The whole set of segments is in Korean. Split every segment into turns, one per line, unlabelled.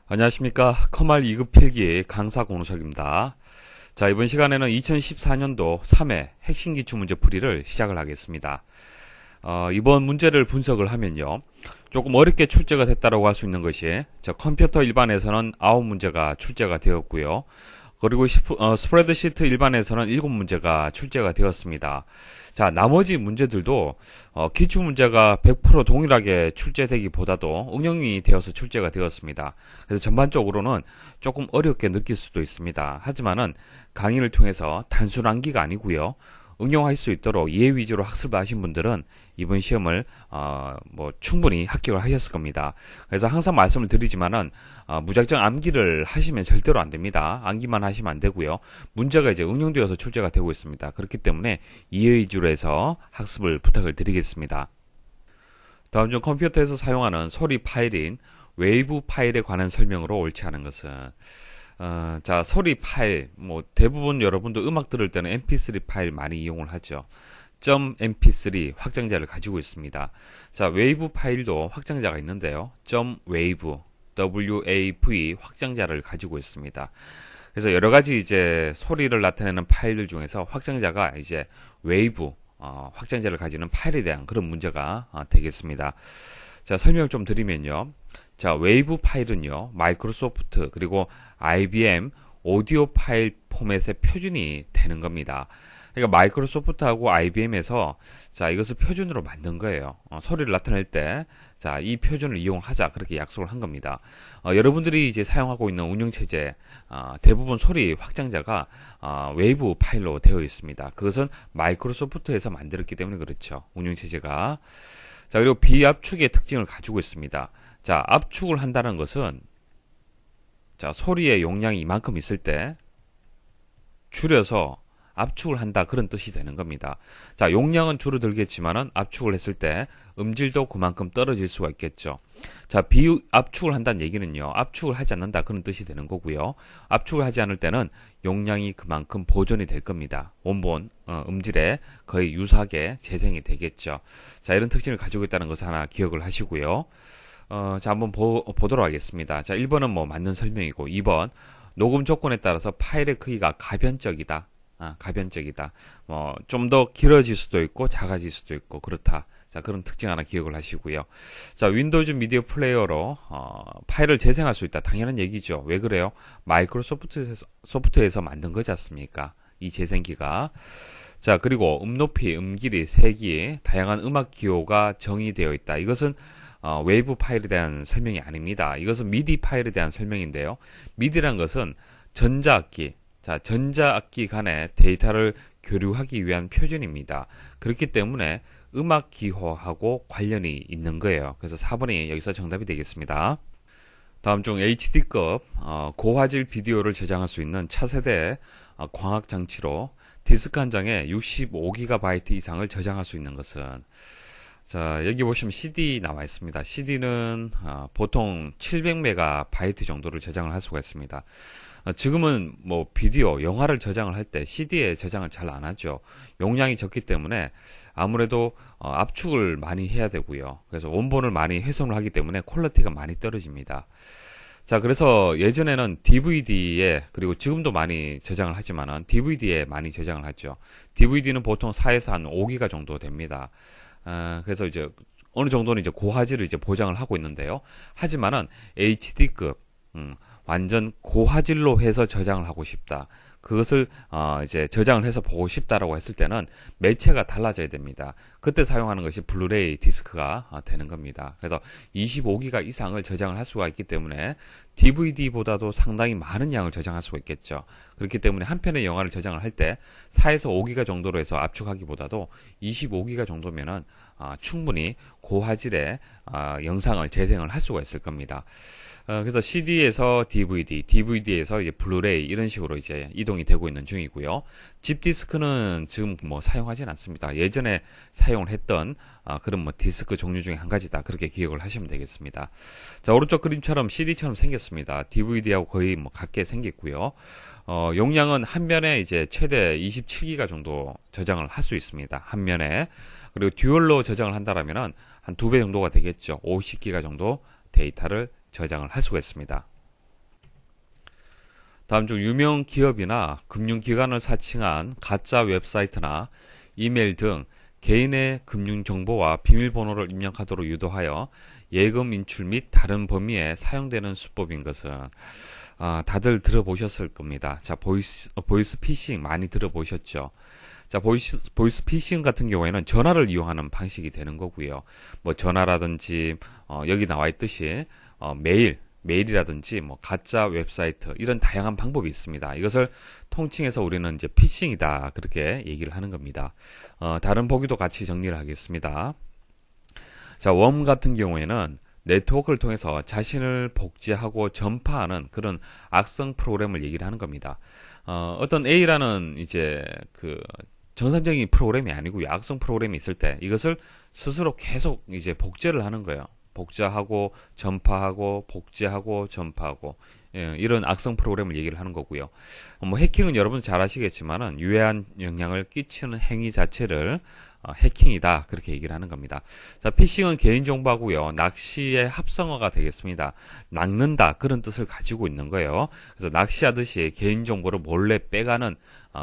안녕하십니까. 커말 2급 필기 강사 공로석입니다. 자, 이번 시간에는 2014년도 3회 핵심 기출문제 풀이를 시작을 하겠습니다. 이번 문제를 분석을 하면요. 조금 어렵게 출제가 됐다고 할 수 있는 것이 컴퓨터 일반에서는 9문제가 출제가 되었고요. 그리고 스프레드시트 일반에서는 7문제가 출제가 되었습니다. 자, 나머지 문제들도 기출문제가 100% 동일하게 출제되기보다도 응용이 되어서 출제가 되었습니다. 그래서 전반적으로는 조금 어렵게 느낄 수도 있습니다. 하지만은 강의를 통해서 단순 암기가 아니고요. 응용할 수 있도록 이해 위주로 학습을 하신 분들은 이번 시험을 충분히 합격을 하셨을 겁니다. 그래서 항상 말씀을 드리지만은 무작정 암기를 하시면 절대로 안 됩니다. 암기만 하시면 안 되고요. 문제가 이제 응용되어서 출제가 되고 있습니다. 그렇기 때문에 이해 위주로 해서 학습을 부탁을 드리겠습니다. 다음 중 컴퓨터에서 사용하는 소리 파일인 웨이브 파일에 관한 설명으로 옳지 않은 것은 자, 소리 파일, 대부분 여러분도 음악 들을 때는 mp3 파일 많이 이용을 하죠. .mp3 확장자를 가지고 있습니다. 자, 웨이브 파일도 확장자가 있는데요. .wave, WAV 확장자를 가지고 있습니다. 그래서 여러 가지 이제 소리를 나타내는 파일들 중에서 확장자가 이제 웨이브, 확장자를 가지는 파일에 대한 그런 문제가 되겠습니다. 자, 설명을 좀 드리면요. 자, 웨이브 파일은요, 마이크로소프트 그리고 IBM 오디오 파일 포맷의 표준이 되는 겁니다. 그러니까 마이크로소프트하고 IBM에서 자, 이것을 표준으로 만든 거예요. 소리를 나타낼 때 자, 이 표준을 이용하자 그렇게 약속을 한 겁니다. 여러분들이 이제 사용하고 있는 운영체제 대부분 소리 확장자가 웨이브 파일로 되어 있습니다. 그것은 마이크로소프트에서 만들었기 때문에 그렇죠. 운영체제가. 자, 그리고 비압축의 특징을 가지고 있습니다. 자, 압축을 한다는 것은 자, 소리의 용량이 이만큼 있을 때 줄여서 압축을 한다 그런 뜻이 되는 겁니다. 자, 용량은 줄어들겠지만은 압축을 했을 때 음질도 그만큼 떨어질 수가 있겠죠. 자, 비압축을 한다는 얘기는요. 압축을 하지 않는다 그런 뜻이 되는 거고요. 압축을 하지 않을 때는 용량이 그만큼 보존이 될 겁니다. 원본 음질에 거의 유사하게 재생이 되겠죠. 자, 이런 특징을 가지고 있다는 것을 하나 기억을 하시고요. 자, 한번 보도록 하겠습니다. 자, 1번은 맞는 설명이고 2번 녹음 조건에 따라서 파일의 크기가 가변적이다. 가변적이다. 좀 더 길어질 수도 있고 작아질 수도 있고 그렇다. 자, 그런 특징 하나 기억을 하시고요. 자, 윈도우즈 미디어 플레이어로 파일을 재생할 수 있다. 당연한 얘기죠. 왜 그래요? 마이크로소프트에서 만든 거지 않습니까? 이 재생기가. 자, 그리고 높이, 길이, 색이 다양한 음악 기호가 정의되어 있다. 이것은 웨이브 파일에 대한 설명이 아닙니다. 이것은 미디 파일에 대한 설명인데요. 미디란 것은 전자악기, 자, 전자악기 간의 데이터를 교류하기 위한 표준입니다. 그렇기 때문에 음악 기호하고 관련이 있는 거예요. 그래서 4번이 여기서 정답이 되겠습니다. 다음 중 HD급 고화질 비디오를 저장할 수 있는 차세대 광학 장치로 디스크 한 장에 65GB 이상을 저장할 수 있는 것은 자, 여기 보시면 CD 나와 있습니다. CD는 보통 700MB 정도를 저장을 할 수가 있습니다. 지금은 비디오, 영화를 저장을 할 때 CD에 저장을 잘 안 하죠. 용량이 적기 때문에 아무래도 압축을 많이 해야 되고요. 그래서 원본을 많이 훼손을 하기 때문에 퀄리티가 많이 떨어집니다. 자, 그래서 예전에는 DVD에 그리고 지금도 많이 저장을 하지만은 DVD에 많이 저장을 하죠. DVD는 보통 4에서 한 5기가 정도 됩니다. 그래서 이제 어느 정도는 이제 고화질을 이제 보장을 하고 있는데요. 하지만은 HD급 완전 고화질로 해서 저장을 하고 싶다. 그것을 이제 저장을 해서 보고 싶다라고 했을 때는 매체가 달라져야 됩니다. 그때 사용하는 것이 블루레이 디스크가 되는 겁니다. 그래서 25기가 이상을 저장을 할 수가 있기 때문에 DVD보다도 상당히 많은 양을 저장할 수가 있겠죠. 그렇기 때문에 한 편의 영화를 저장을 할 때 4에서 5기가 정도로 해서 압축하기보다도 25기가 정도면은 충분히 고화질의 영상을 재생을 할 수가 있을 겁니다. 그래서 CD에서 DVD, DVD에서 이제 블루레이 이런 식으로 이제 이동이 되고 있는 중이고요. 집 디스크는 지금 사용하진 않습니다. 예전에 사용을 했던 그런 디스크 종류 중에 한 가지다. 그렇게 기억을 하시면 되겠습니다. 자, 오른쪽 그림처럼 CD처럼 생겼습니다. DVD하고 거의 같게 생겼고요. 용량은 한 면에 이제 최대 27기가 정도 저장을 할 수 있습니다. 한 면에. 그리고 듀얼로 저장을 한다라면은 한 2배 정도가 되겠죠. 50기가 정도 데이터를 저장을 할 수가 있습니다. 다음 중 유명 기업이나 금융기관을 사칭한 가짜 웹사이트나 이메일 등 개인의 금융정보와 비밀번호를 입력하도록 유도하여 예금 인출 및 다른 범위에 사용되는 수법인 것은 다들 들어보셨을 겁니다. 자, 보이스 피싱 많이 들어보셨죠? 자, 보이스 피싱 같은 경우에는 전화를 이용하는 방식이 되는 거고요. 뭐 전화라든지 여기 나와 있듯이 메일이라든지 뭐 가짜 웹사이트 이런 다양한 방법이 있습니다. 이것을 통칭해서 우리는 이제 피싱이다 그렇게 얘기를 하는 겁니다. 다른 보기도 같이 정리를 하겠습니다. 자, 웜 같은 경우에는 네트워크를 통해서 자신을 복제하고 전파하는 그런 악성 프로그램을 얘기를 하는 겁니다. 어떤 A라는 이제 그 정상적인 프로그램이 아니고요. 악성 프로그램이 있을 때 이것을 스스로 계속 이제 복제를 하는 거예요. 복제하고 전파하고 복제하고 전파하고 이런 악성 프로그램을 얘기를 하는 거고요. 뭐 해킹은 여러분 잘 아시겠지만은 유해한 영향을 끼치는 행위 자체를 해킹이다 그렇게 얘기를 하는 겁니다. 자, 피싱은 개인정보하고요 낚시의 합성어가 되겠습니다. 낚는다 그런 뜻을 가지고 있는 거예요. 그래서 낚시하듯이 개인정보를 몰래 빼가는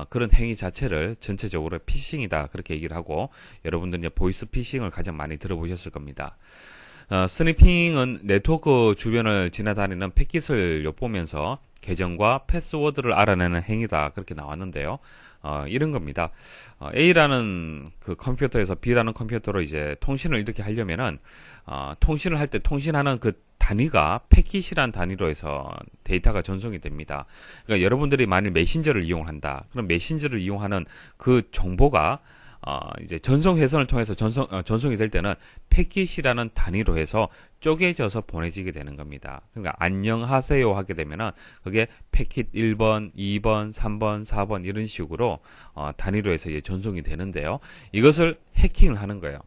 그런 행위 자체를 전체적으로 피싱이다 그렇게 얘기를 하고 여러분들 이제 보이스 피싱을 가장 많이 들어보셨을 겁니다. 스니핑은 네트워크 주변을 지나다니는 패킷을 엿보면서 계정과 패스워드를 알아내는 행위다 그렇게 나왔는데요. 이런 겁니다. A라는 그 컴퓨터에서 B라는 컴퓨터로 이제 통신을 이렇게 하려면은 통신을 할 때 통신하는 그 단위가 패킷이란 단위로 해서 데이터가 전송이 됩니다. 그러니까 여러분들이 만일 메신저를 이용한다. 그럼 메신저를 이용하는 그 정보가 이제 전송 회선을 통해서 전송이 될 때는 패킷이라는 단위로 해서 쪼개져서 보내지게 되는 겁니다. 그러니까 안녕하세요 하게 되면은 그게 패킷 1번, 2번, 3번, 4번 이런 식으로 단위로 해서 이제 전송이 되는데요. 이것을 해킹을 하는 거예요.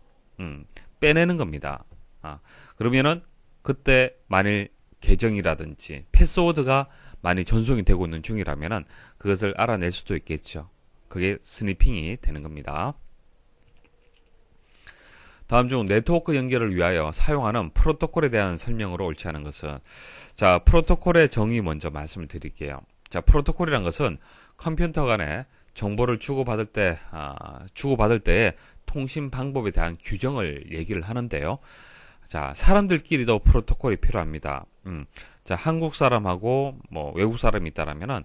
빼내는 겁니다. 그러면은 그때 만일 계정이라든지 패스워드가 많이 전송이 되고 있는 중이라면은 그것을 알아낼 수도 있겠죠. 그게 스니핑이 되는 겁니다. 다음 중 네트워크 연결을 위하여 사용하는 프로토콜에 대한 설명으로 옳지 않은 것은 자, 프로토콜의 정의 먼저 말씀을 드릴게요. 자, 프로토콜이란 것은 컴퓨터 간에 정보를 주고받을 때의 통신 방법에 대한 규정을 얘기를 하는데요. 자, 사람들끼리도 프로토콜이 필요합니다. 자, 한국 사람하고 뭐 외국 사람이 있다라면은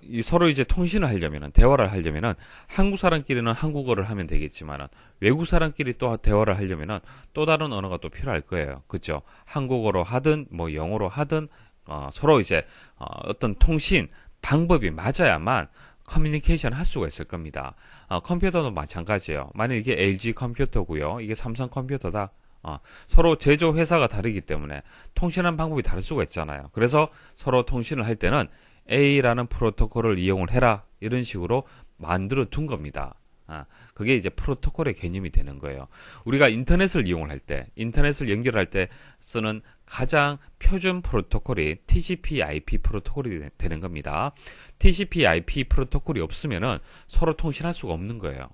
이 서로 이제 통신을 하려면은 대화를 하려면은 한국 사람끼리는 한국어를 하면 되겠지만은 외국 사람끼리 또 대화를 하려면은 또 다른 언어가 또 필요할 거예요. 그렇죠? 한국어로 하든 뭐 영어로 하든 서로 이제 어떤 통신 방법이 맞아야만 커뮤니케이션 할 수가 있을 겁니다. 컴퓨터도 마찬가지예요. 만약 이게 LG 컴퓨터고요. 이게 삼성 컴퓨터다. 서로 제조 회사가 다르기 때문에 통신하는 방법이 다를 수가 있잖아요. 그래서 서로 통신을 할 때는 A라는 프로토콜을 이용을 해라 이런 식으로 만들어 둔 겁니다. 그게 이제 프로토콜의 개념이 되는 거예요. 우리가 인터넷을 이용을 할 때, 인터넷을 연결할 때 쓰는 가장 표준 프로토콜이 TCP/IP 프로토콜이 되는 겁니다. TCP/IP 프로토콜이 없으면은 서로 통신할 수가 없는 거예요.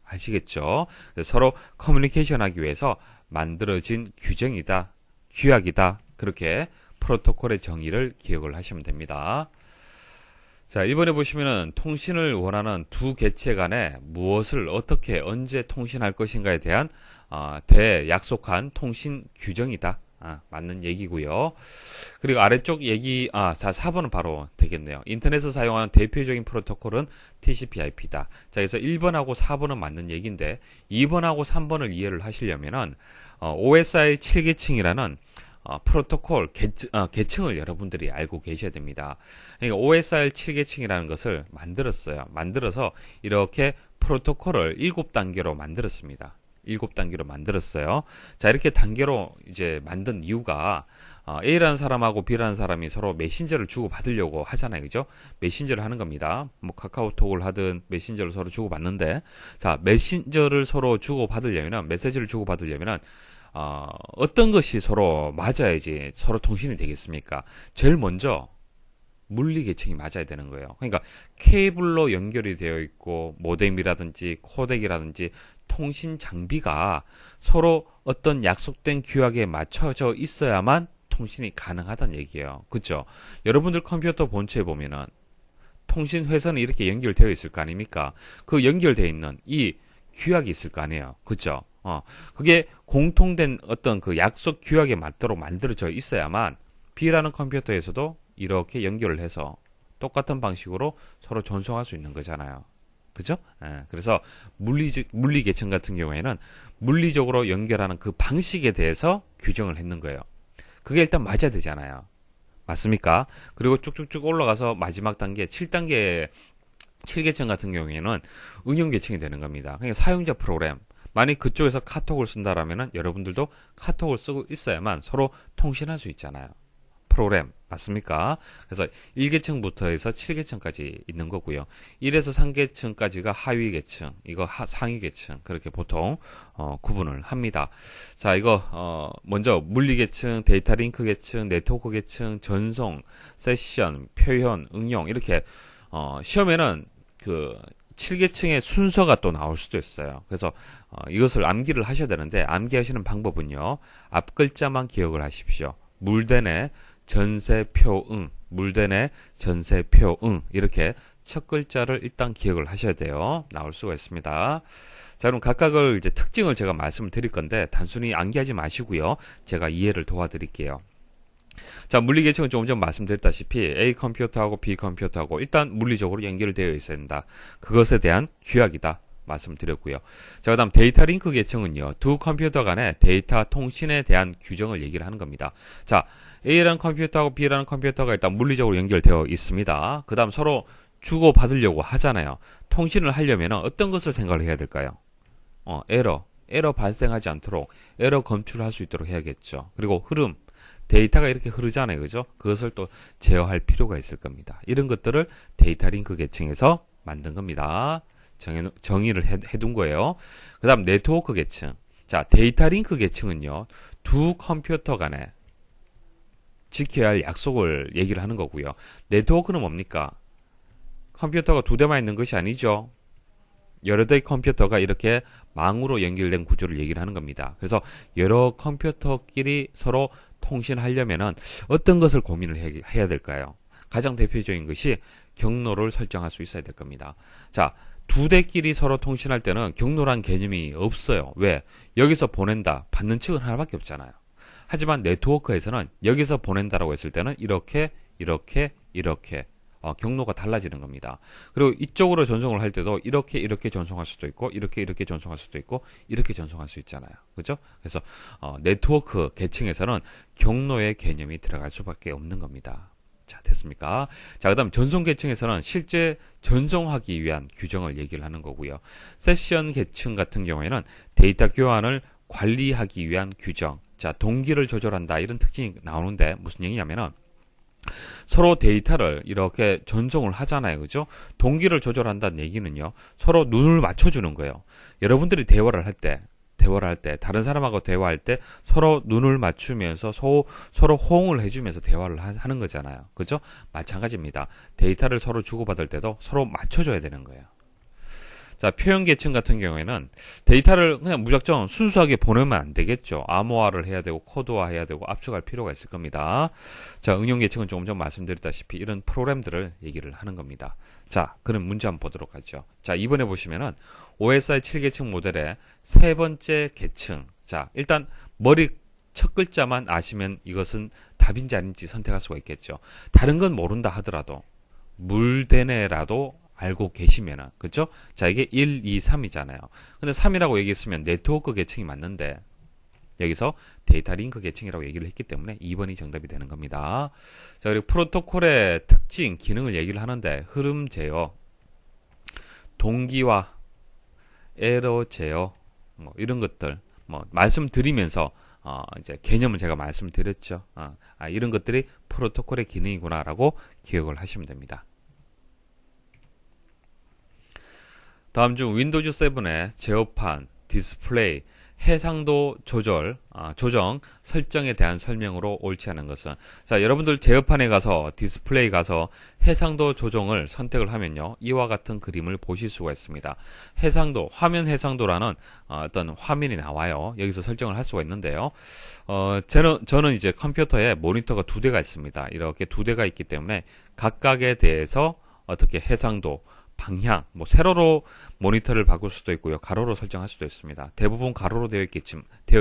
아시겠죠? 서로 커뮤니케이션 하기 위해서 만들어진 규정이다, 규약이다. 그렇게 프로토콜의 정의를 기억을 하시면 됩니다. 자, 이번에 보시면은 통신을 원하는 두 개체 간에 무엇을 어떻게 언제 통신할 것인가에 대한 대약속한 통신 규정이다. 맞는 얘기고요. 그리고 아래쪽 얘기, 자, 4번은 바로 되겠네요. 인터넷을 사용하는 대표적인 프로토콜은 TCP/IP다. 자, 그래서 1번하고 4번은 맞는 얘기인데 2번하고 3번을 이해를 하시려면은 OSI 7계층이라는 프로토콜 계층을 여러분들이 알고 계셔야 됩니다. 그러니까 OSI 7계층이라는 것을 만들었어요. 만들어서 이렇게 프로토콜을 7단계로 만들었습니다. 7단계로 만들었어요. 자, 이렇게 단계로 이제 만든 이유가 A라는 사람하고 B라는 사람이 서로 메신저를 주고받으려고 하잖아요. 그죠? 메신저를 하는 겁니다. 뭐 카카오톡을 하든 메신저를 서로 주고받는데 자, 메신저를 서로 주고받으려면 메시지를 주고받으려면 어떤 것이 서로 맞아야지 서로 통신이 되겠습니까? 제일 먼저 물리 계층이 맞아야 되는 거예요. 그러니까 케이블로 연결이 되어 있고 모뎀이라든지 코덱이라든지 통신 장비가 서로 어떤 약속된 규약에 맞춰져 있어야만 통신이 가능하다는 얘기예요. 그죠? 여러분들 컴퓨터 본체에 보면은 통신 회선이 이렇게 연결되어 있을 거 아닙니까? 그 연결되어 있는 이 규약이 있을 거 아니에요. 그죠? 그게 공통된 어떤 그 약속 규약에 맞도록 만들어져 있어야만 B라는 컴퓨터에서도 이렇게 연결을 해서 똑같은 방식으로 서로 전송할 수 있는 거잖아요. 그죠? 그래서 물리 계층 같은 경우에는 물리적으로 연결하는 그 방식에 대해서 규정을 했는 거예요. 그게 일단 맞아야 되잖아요. 맞습니까? 그리고 쭉쭉쭉 올라가서 마지막 단계 7단계 7계층 같은 경우에는 응용 계층이 되는 겁니다. 그러니까 사용자 프로그램. 만약 그쪽에서 카톡을 쓴다라면은 여러분들도 카톡을 쓰고 있어야만 서로 통신할 수 있잖아요. 프로그램 맞습니까? 그래서 1계층부터 해서 7계층까지 있는 거고요. 1에서 3계층까지가 하위 계층, 이거 상위 계층 그렇게 보통 구분을 합니다. 자, 이거 먼저 물리 계층, 데이터 링크 계층, 네트워크 계층, 전송, 세션, 표현, 응용 이렇게 시험에는 그 7계층의 순서가 또 나올 수도 있어요. 그래서 이것을 암기를 하셔야 되는데 암기하시는 방법은요. 앞 글자만 기억을 하십시오. 물대내 전세표응, 물대내 전세표응 이렇게 첫 글자를 일단 기억을 하셔야 돼요. 나올 수가 있습니다. 자, 그럼 각각을 이제 특징을 제가 말씀을 드릴 건데 단순히 암기하지 마시고요. 제가 이해를 도와드릴게요. 자, 물리 계층은 조금 전 말씀드렸다시피 A 컴퓨터하고 B 컴퓨터하고 일단 물리적으로 연결되어 있어야 된다. 그것에 대한 규약이다. 말씀드렸고요. 자, 그 다음 데이터 링크 계층은요. 두 컴퓨터 간의 데이터 통신에 대한 규정을 얘기를 하는 겁니다. 자, A라는 컴퓨터하고 B라는 컴퓨터가 일단 물리적으로 연결되어 있습니다. 그 다음 서로 주고받으려고 하잖아요. 통신을 하려면 어떤 것을 생각을 해야 될까요? 에러 발생하지 않도록 에러 검출할 수 있도록 해야겠죠. 그리고 흐름, 데이터가 이렇게 흐르잖아요. 그죠? 그것을 또 제어할 필요가 있을 겁니다. 이런 것들을 데이터 링크 계층에서 만든 겁니다. 정의를 해둔 거예요. 그 다음 네트워크 계층. 자, 데이터 링크 계층은요. 두 컴퓨터 간에 지켜야 할 약속을 얘기를 하는 거고요. 네트워크는 뭡니까? 컴퓨터가 두 대만 있는 것이 아니죠. 여러 대의 컴퓨터가 이렇게 망으로 연결된 구조를 얘기를 하는 겁니다. 그래서 여러 컴퓨터끼리 서로 통신하려면은 어떤 것을 고민을 해야 될까요? 가장 대표적인 것이 경로를 설정할 수 있어야 될 겁니다. 자, 두 대끼리 서로 통신할 때는 경로란 개념이 없어요. 왜? 여기서 보낸다, 받는 측은 하나밖에 없잖아요. 하지만 네트워크에서는 여기서 보낸다라고 했을 때는 이렇게 경로가 달라지는 겁니다. 그리고 이쪽으로 전송을 할 때도 이렇게 전송할 수도 있고 이렇게 전송할 수도 있고 이렇게 전송할 수 있잖아요. 그죠? 그래서 네트워크 계층에서는 경로의 개념이 들어갈 수밖에 없는 겁니다. 자, 됐습니까? 자, 그 다음 전송 계층에서는 실제 전송하기 위한 규정을 얘기를 하는 거고요. 세션 계층 같은 경우에는 데이터 교환을 관리하기 위한 규정. 자, 동기를 조절한다. 이런 특징이 나오는데 무슨 얘기냐면은 서로 데이터를 이렇게 전송을 하잖아요. 그죠? 동기를 조절한다는 얘기는요. 서로 눈을 맞춰주는 거예요. 여러분들이 대화를 할 때, 다른 사람하고 대화할 때 서로 눈을 맞추면서 서로 호응을 해주면서 대화를 하는 거잖아요. 그죠? 마찬가지입니다. 데이터를 서로 주고받을 때도 서로 맞춰줘야 되는 거예요. 자, 표현 계층 같은 경우에는 데이터를 그냥 무작정 순수하게 보내면 안 되겠죠. 암호화를 해야 되고 코드화 해야 되고 압축할 필요가 있을 겁니다. 자, 응용 계층은 조금 전 말씀드렸다시피 이런 프로그램들을 얘기를 하는 겁니다. 자, 그럼 문제 한번 보도록 하죠. 자, 이번에 보시면은 OSI 7계층 모델의 세 번째 계층. 자, 일단 머리 첫 글자만 아시면 이것은 답인지 아닌지 선택할 수가 있겠죠. 다른 건 모른다 하더라도 물대내라도 알고 계시면은, 그죠? 자, 이게 1, 2, 3이잖아요. 근데 3이라고 얘기했으면 네트워크 계층이 맞는데, 여기서 데이터 링크 계층이라고 얘기를 했기 때문에 2번이 정답이 되는 겁니다. 자, 그리고 프로토콜의 특징, 기능을 얘기를 하는데, 흐름 제어, 동기화, 에러 제어, 이런 것들, 말씀드리면서, 이제 개념을 제가 말씀드렸죠. 이런 것들이 프로토콜의 기능이구나라고 기억을 하시면 됩니다. 다음 중 윈도우즈 7의 제어판, 디스플레이, 해상도 조정 설정에 대한 설명으로 옳지 않은 것은, 자, 여러분들 제어판에 가서 디스플레이 가서 해상도 조정을 선택을 하면요, 이와 같은 그림을 보실 수가 있습니다. 화면 해상도라는 어떤 화면이 나와요. 여기서 설정을 할 수가 있는데요. 저는 이제 컴퓨터에 모니터가 두 대가 있습니다. 이렇게 두 대가 있기 때문에 각각에 대해서 어떻게 해상도, 방향, 세로로 모니터를 바꿀 수도 있고요, 가로로 설정할 수도 있습니다. 대부분 가로로 되어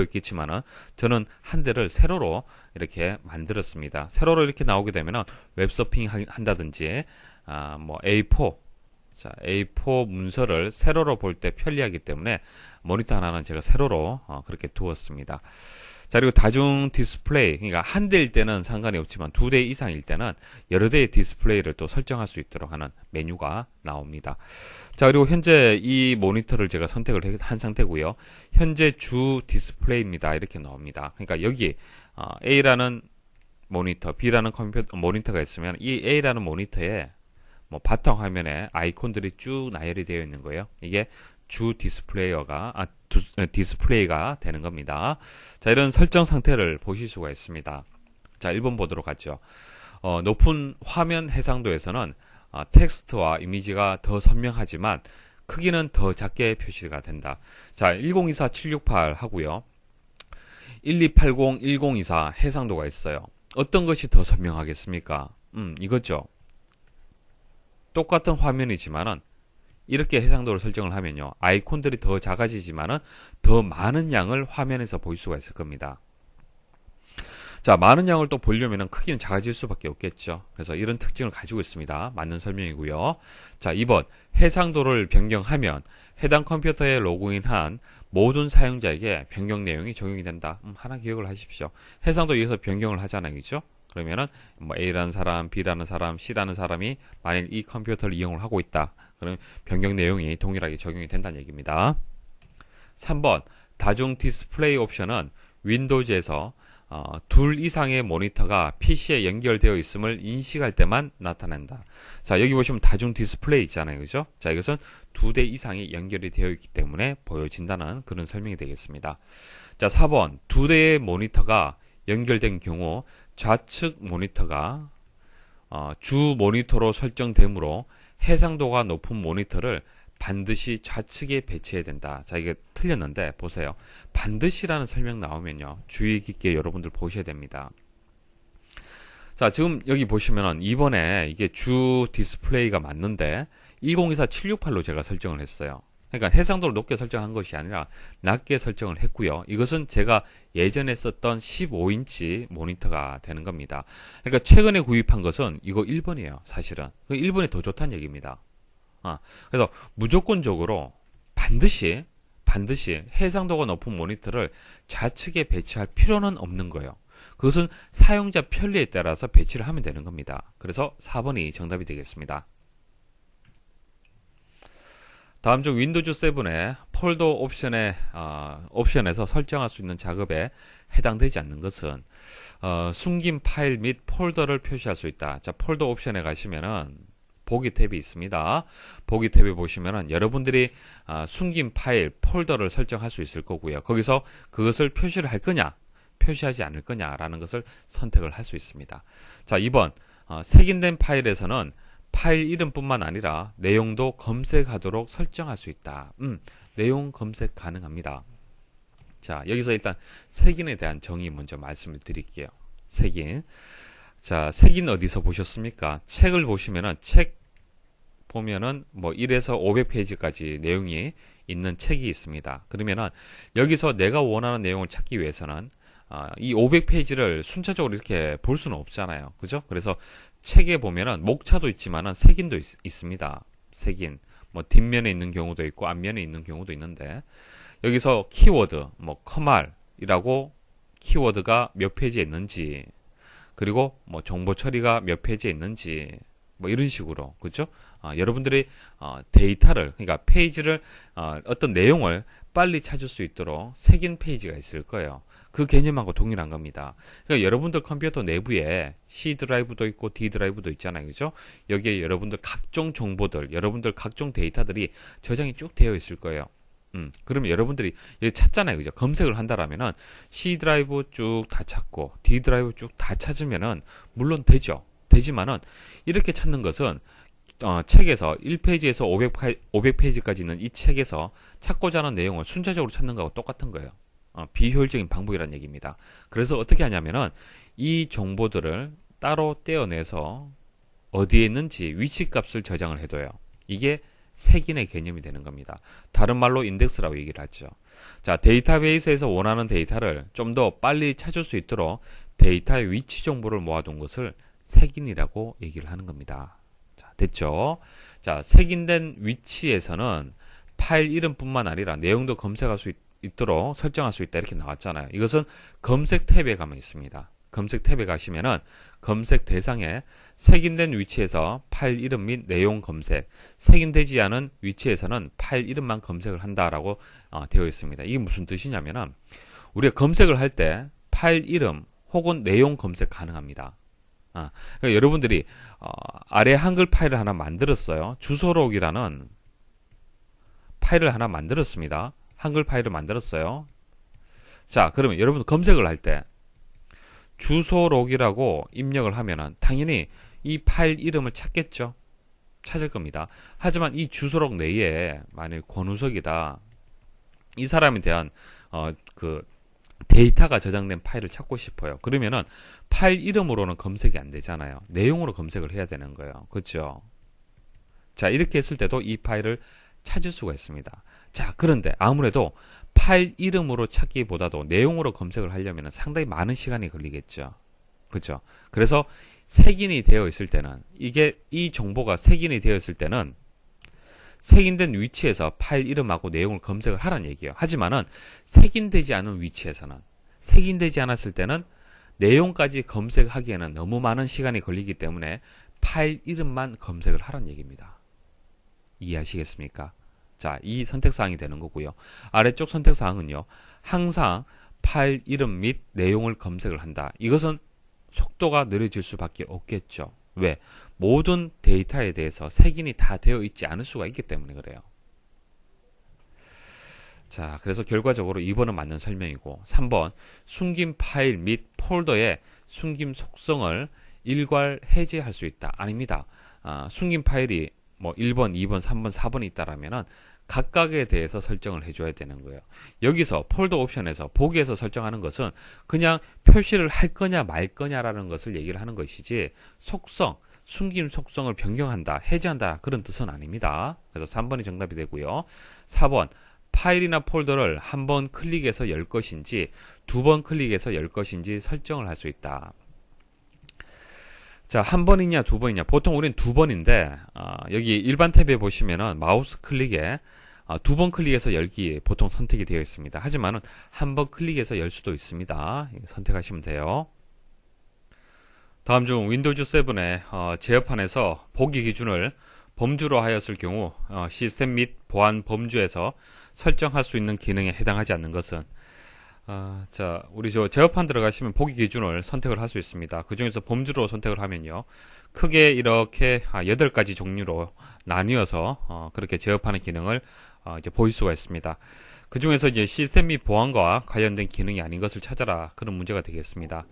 있겠지만은 저는 한 대를 세로로 이렇게 만들었습니다. 세로로 이렇게 나오게 되면은 웹서핑 한다든지, A4, 자, A4 문서를 세로로 볼 때 편리하기 때문에 모니터 하나는 제가 세로로 그렇게 두었습니다. 자, 그리고 다중 디스플레이, 그러니까 한 대일 때는 상관이 없지만 두 대 이상일 때는 여러 대의 디스플레이를 또 설정할 수 있도록 하는 메뉴가 나옵니다. 자, 그리고 현재 이 모니터를 제가 선택을 한 상태고요. 현재 주 디스플레이입니다. 이렇게 나옵니다. 그러니까 여기 A라는 모니터, B라는 모니터가 있으면 이 A라는 모니터에 바탕 화면에 아이콘들이 쭉 나열이 되어 있는 거예요. 이게 주 디스플레이가 되는 겁니다. 자, 이런 설정 상태를 보실 수가 있습니다. 자, 1번 보도록 하죠. 높은 화면 해상도에서는 텍스트와 이미지가 더 선명하지만 크기는 더 작게 표시가 된다. 자, 1024-768 하고요. 1280-1024 해상도가 있어요. 어떤 것이 더 선명하겠습니까? 이거죠. 똑같은 화면이지만은 이렇게 해상도를 설정을 하면요, 아이콘들이 더 작아지지만은 더 많은 양을 화면에서 볼 수가 있을 겁니다. 자, 많은 양을 또 보려면은 크기는 작아질 수밖에 없겠죠. 그래서 이런 특징을 가지고 있습니다. 맞는 설명이고요. 자, 2번, 해상도를 변경하면 해당 컴퓨터에 로그인한 모든 사용자에게 변경 내용이 적용이 된다. 하나 기억을 하십시오. 해상도 위해서 변경을 하잖아요, 그죠? 그러면은 A라는 사람, B라는 사람, C라는 사람이 만일 이 컴퓨터를 이용을 하고 있다, 그러면 변경 내용이 동일하게 적용이 된다는 얘기입니다. 3번, 다중 디스플레이 옵션은 윈도우즈에서 둘 이상의 모니터가 PC에 연결되어 있음을 인식할 때만 나타난다. 자, 여기 보시면 다중 디스플레이 있잖아요, 그죠? 자, 이것은 두 대 이상이 연결이 되어 있기 때문에 보여진다는 그런 설명이 되겠습니다. 자, 4번, 두 대의 모니터가 연결된 경우 좌측 모니터가 주 모니터로 설정되므로 해상도가 높은 모니터를 반드시 좌측에 배치해야 된다. 자, 이게 틀렸는데 보세요. 반드시라는 설명 나오면요, 주의 깊게 여러분들 보셔야 됩니다. 자, 지금 여기 보시면은 이번에 이게 주 디스플레이가 맞는데 1024-768로 제가 설정을 했어요. 그러니까 해상도를 높게 설정한 것이 아니라 낮게 설정을 했고요. 이것은 제가 예전에 썼던 15인치 모니터가 되는 겁니다. 그러니까 최근에 구입한 것은 이거 1번이에요. 사실은. 1번이 더 좋다는 얘기입니다. 그래서 무조건적으로 반드시 해상도가 높은 모니터를 좌측에 배치할 필요는 없는 거예요. 그것은 사용자 편리에 따라서 배치를 하면 되는 겁니다. 그래서 4번이 정답이 되겠습니다. 다음 중 윈도우즈 7의 폴더 옵션에서 설정할 수 있는 작업에 해당되지 않는 것은 숨긴 파일 및 폴더를 표시할 수 있다. 자, 폴더 옵션에 가시면은 보기 탭이 있습니다. 보기 탭에 보시면은 여러분들이 숨긴 파일, 폴더를 설정할 수 있을 거고요. 거기서 그것을 표시를 할 거냐, 표시하지 않을 거냐라는 것을 선택을 할 수 있습니다. 자, 2번, 색인된 파일에서는 파일 이름뿐만 아니라 내용도 검색하도록 설정할 수 있다. 내용 검색 가능합니다. 자, 여기서 일단 색인에 대한 정의 먼저 말씀을 드릴게요. 색인. 자, 색인 어디서 보셨습니까? 책을 보시면은 책 보면은 1에서 500페이지까지 내용이 있는 책이 있습니다. 그러면은 여기서 내가 원하는 내용을 찾기 위해서는 이 500페이지를 순차적으로 이렇게 볼 수는 없잖아요. 그죠? 그래서 책에 보면은 목차도 있지만은 색인도 있습니다. 색인. 뒷면에 있는 경우도 있고 앞면에 있는 경우도 있는데, 여기서 키워드, 커말이라고 키워드가 몇 페이지에 있는지, 그리고 정보 처리가 몇 페이지에 있는지, 이런 식으로, 그죠? 여러분들이 데이터를, 그러니까 페이지를, 어떤 내용을 빨리 찾을 수 있도록 색인 페이지가 있을 거예요. 그 개념하고 동일한 겁니다. 그러니까 여러분들 컴퓨터 내부에 C 드라이브도 있고 D 드라이브도 있잖아요, 그죠? 여기에 여러분들 각종 정보들, 여러분들 각종 데이터들이 저장이 쭉 되어 있을 거예요. 그러면 여러분들이 여기 찾잖아요. 그죠? 검색을 한다라면은 C 드라이브 쭉 다 찾고 D 드라이브 쭉 다 찾으면은 물론 되죠. 되지만은 이렇게 찾는 것은 책에서 1페이지에서 500페이지까지 있는 이 책에서 찾고자 하는 내용을 순차적으로 찾는 거하고 똑같은 거예요. 비효율적인 방법이라는 얘기입니다. 그래서 어떻게 하냐면은 이 정보들을 따로 떼어내서 어디에 있는지 위치값을 저장을 해둬요. 이게 색인의 개념이 되는 겁니다. 다른 말로 인덱스라고 얘기를 하죠. 자, 데이터베이스에서 원하는 데이터를 좀 더 빨리 찾을 수 있도록 데이터의 위치 정보를 모아둔 것을 색인이라고 얘기를 하는 겁니다. 자, 됐죠? 자, 색인된 위치에서는 파일 이름뿐만 아니라 내용도 검색할 수 있도록 설정할 수 있다 이렇게 나왔잖아요. 이것은 검색 탭에 가면 있습니다. 검색 탭에 가시면은 검색 대상에 색인된 위치에서 파일 이름 및 내용 검색, 색인되지 않은 위치에서는 파일 이름만 검색을 한다라고 되어 있습니다. 이게 무슨 뜻이냐면은 우리가 검색을 할 때 파일 이름 혹은 내용 검색 가능합니다. 그러니까 여러분들이 아래 한글 파일을 하나 만들었어요. 주소록이라는 파일을 하나 만들었습니다. 한글 파일을 만들었어요. 자, 그러면 여러분 검색을 할 때 주소록이라고 입력을 하면은 당연히 이 파일 이름을 찾겠죠. 찾을 겁니다. 하지만 이 주소록 내에 만일 권우석이다. 이 사람에 대한 그 데이터가 저장된 파일을 찾고 싶어요. 그러면은 파일 이름으로는 검색이 안 되잖아요. 내용으로 검색을 해야 되는 거예요. 그렇죠? 자, 이렇게 했을 때도 이 파일을 찾을 수가 있습니다. 자, 그런데 아무래도 파일 이름으로 찾기보다도 내용으로 검색을 하려면 상당히 많은 시간이 걸리겠죠. 그렇죠? 그래서 색인이 되어 있을 때는 이 정보가 색인이 되어 있을 때는 색인된 위치에서 파일 이름하고 내용을 검색을 하라는 얘기예요. 하지만은 색인되지 않은 위치에서는 색인되지 않았을 때는 내용까지 검색하기에는 너무 많은 시간이 걸리기 때문에 파일 이름만 검색을 하라는 얘기입니다. 이해하시겠습니까? 자, 이 선택사항이 되는 거고요. 아래쪽 선택사항은요. 항상 파일 이름 및 내용을 검색을 한다. 이것은 속도가 느려질 수밖에 없겠죠. 왜? 모든 데이터에 대해서 색인이 다 되어 있지 않을 수가 있기 때문에 그래요. 자, 그래서 결과적으로 2번은 맞는 설명이고 3번 숨긴 파일 및 폴더의 숨김 속성을 일괄 해제할 수 있다. 아닙니다. 숨긴 파일이 뭐 1번, 2번, 3번, 4번이 있다라면은 각각에 대해서 설정을 해줘야 되는 거예요. 여기서 폴더 옵션에서 보기에서 설정하는 것은 그냥 표시를 할 거냐 말 거냐라는 것을 얘기를 하는 것이지 속성, 숨김 속성을 변경한다, 해제한다 그런 뜻은 아닙니다. 그래서 3번이 정답이 되고요. 4번 파일이나 폴더를 한 번 클릭해서 열 것인지 두 번 클릭해서 열 것인지 설정을 할 수 있다. 자, 한 번이냐 두 번이냐. 보통 우리는 두 번인데 여기 일반 탭에 보시면은 마우스 클릭에 두 번 클릭해서 열기 보통 선택이 되어 있습니다. 하지만은 한 번 클릭해서 열 수도 있습니다. 선택하시면 돼요. 다음 중 윈도우즈 7의 제어판에서 보기 기준을 범주로 하였을 경우 시스템 및 보안 범주에서 설정할 수 있는 기능에 해당하지 않는 것은 자, 우리 저 제어판 들어가시면 보기 기준을 선택을 할 수 있습니다. 그 중에서 범주로 선택을 하면요. 크게 이렇게 8가지 종류로 나뉘어서 그렇게 제어판의 기능을 이제 보일 수가 있습니다. 그 중에서 이제 시스템 및 보안과 관련된 기능이 아닌 것을 찾아라. 그런 문제가 되겠습니다.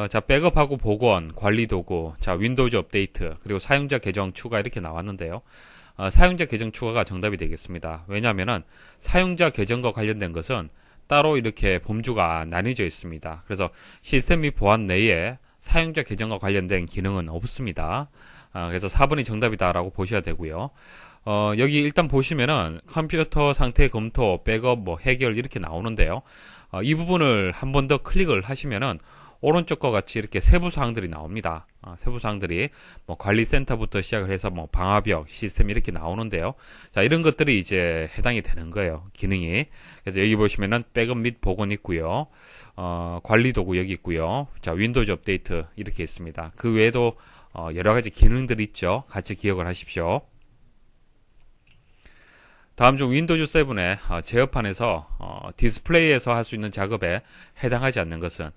자, 백업하고 복원, 관리 도구, 자, 윈도우즈 업데이트, 그리고 사용자 계정 추가 이렇게 나왔는데요. 사용자 계정 추가가 정답이 되겠습니다. 왜냐하면은 사용자 계정과 관련된 것은 따로 이렇게 범주가 나뉘어져 있습니다. 그래서 시스템 및 보안 내에 사용자 계정과 관련된 기능은 없습니다. 그래서 4번이 정답이다라고 보셔야 되고요. 여기 일단 보시면은 컴퓨터 상태 검토, 백업, 뭐 해결 이렇게 나오는데요. 이 부분을 한 번 더 클릭을 하시면은 오른쪽과 같이 이렇게 세부 사항들이 나옵니다. 세부 사항들이 뭐 관리센터부터 시작을 해서 뭐 방화벽, 시스템 이렇게 나오는데요. 자, 이런 것들이 이제 해당이 되는 거예요. 기능이. 그래서 여기 보시면은 백업 및 복원 있고요. 관리 도구 여기 있고요. 자, 윈도우즈 업데이트 이렇게 있습니다. 그 외에도 여러 가지 기능들이 있죠. 같이 기억을 하십시오. 다음 중 윈도우즈 7의 제어판에서 디스플레이에서 할 수 있는 작업에 해당하지 않는 것은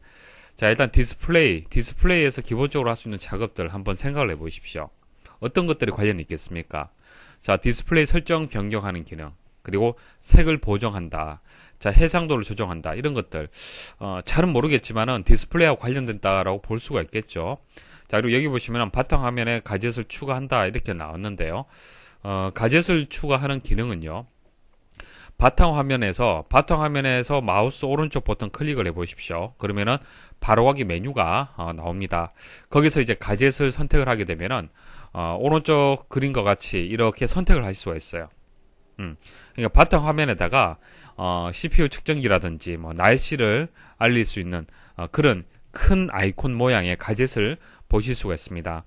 자, 일단 디스플레이에서 기본적으로 할 수 있는 작업들 한번 생각을 해보십시오. 어떤 것들이 관련이 있겠습니까? 자, 디스플레이 설정 변경하는 기능. 그리고 색을 보정한다. 자, 해상도를 조정한다. 이런 것들. 잘은 모르겠지만은 디스플레이와 관련된다라고 볼 수가 있겠죠. 자, 그리고 여기 보시면 바탕화면에 가젯을 추가한다. 이렇게 나왔는데요. 가젯을 추가하는 기능은요. 바탕화면에서 마우스 오른쪽 버튼 클릭을 해 보십시오. 그러면은 바로가기 메뉴가 나옵니다. 거기서 이제 가젯을 선택을 하게 되면은 오른쪽 그림과 같이 이렇게 선택을 하실 수가 있어요. 그러니까 바탕화면에다가 CPU 측정기라든지 뭐 날씨를 알릴 수 있는 그런 큰 아이콘 모양의 가젯을 보실 수가 있습니다.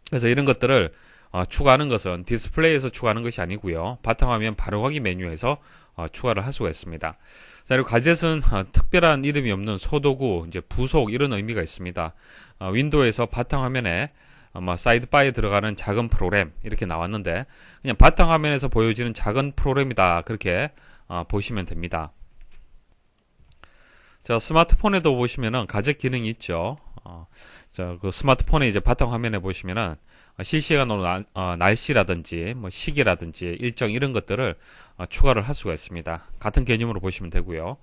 그래서 이런 것들을 추가하는 것은 디스플레이에서 추가하는 것이 아니고요. 바탕화면 바로가기 메뉴에서 추가를 할 수가 있습니다. 자, 그리고 가젯은 특별한 이름이 없는 소도구, 이제 부속 이런 의미가 있습니다. 윈도우에서 바탕화면에 사이드바에 들어가는 작은 프로그램 이렇게 나왔는데 그냥 바탕화면에서 보여지는 작은 프로그램이다 그렇게 보시면 됩니다. 자, 스마트폰에도 보시면은 가젯 기능이 있죠. 자, 그 스마트폰에 이제 바탕화면에 보시면은 실시간으로 날씨라든지 뭐 시계라든지 일정 이런 것들을 추가를 할 수가 있습니다. 같은 개념으로 보시면 되고요.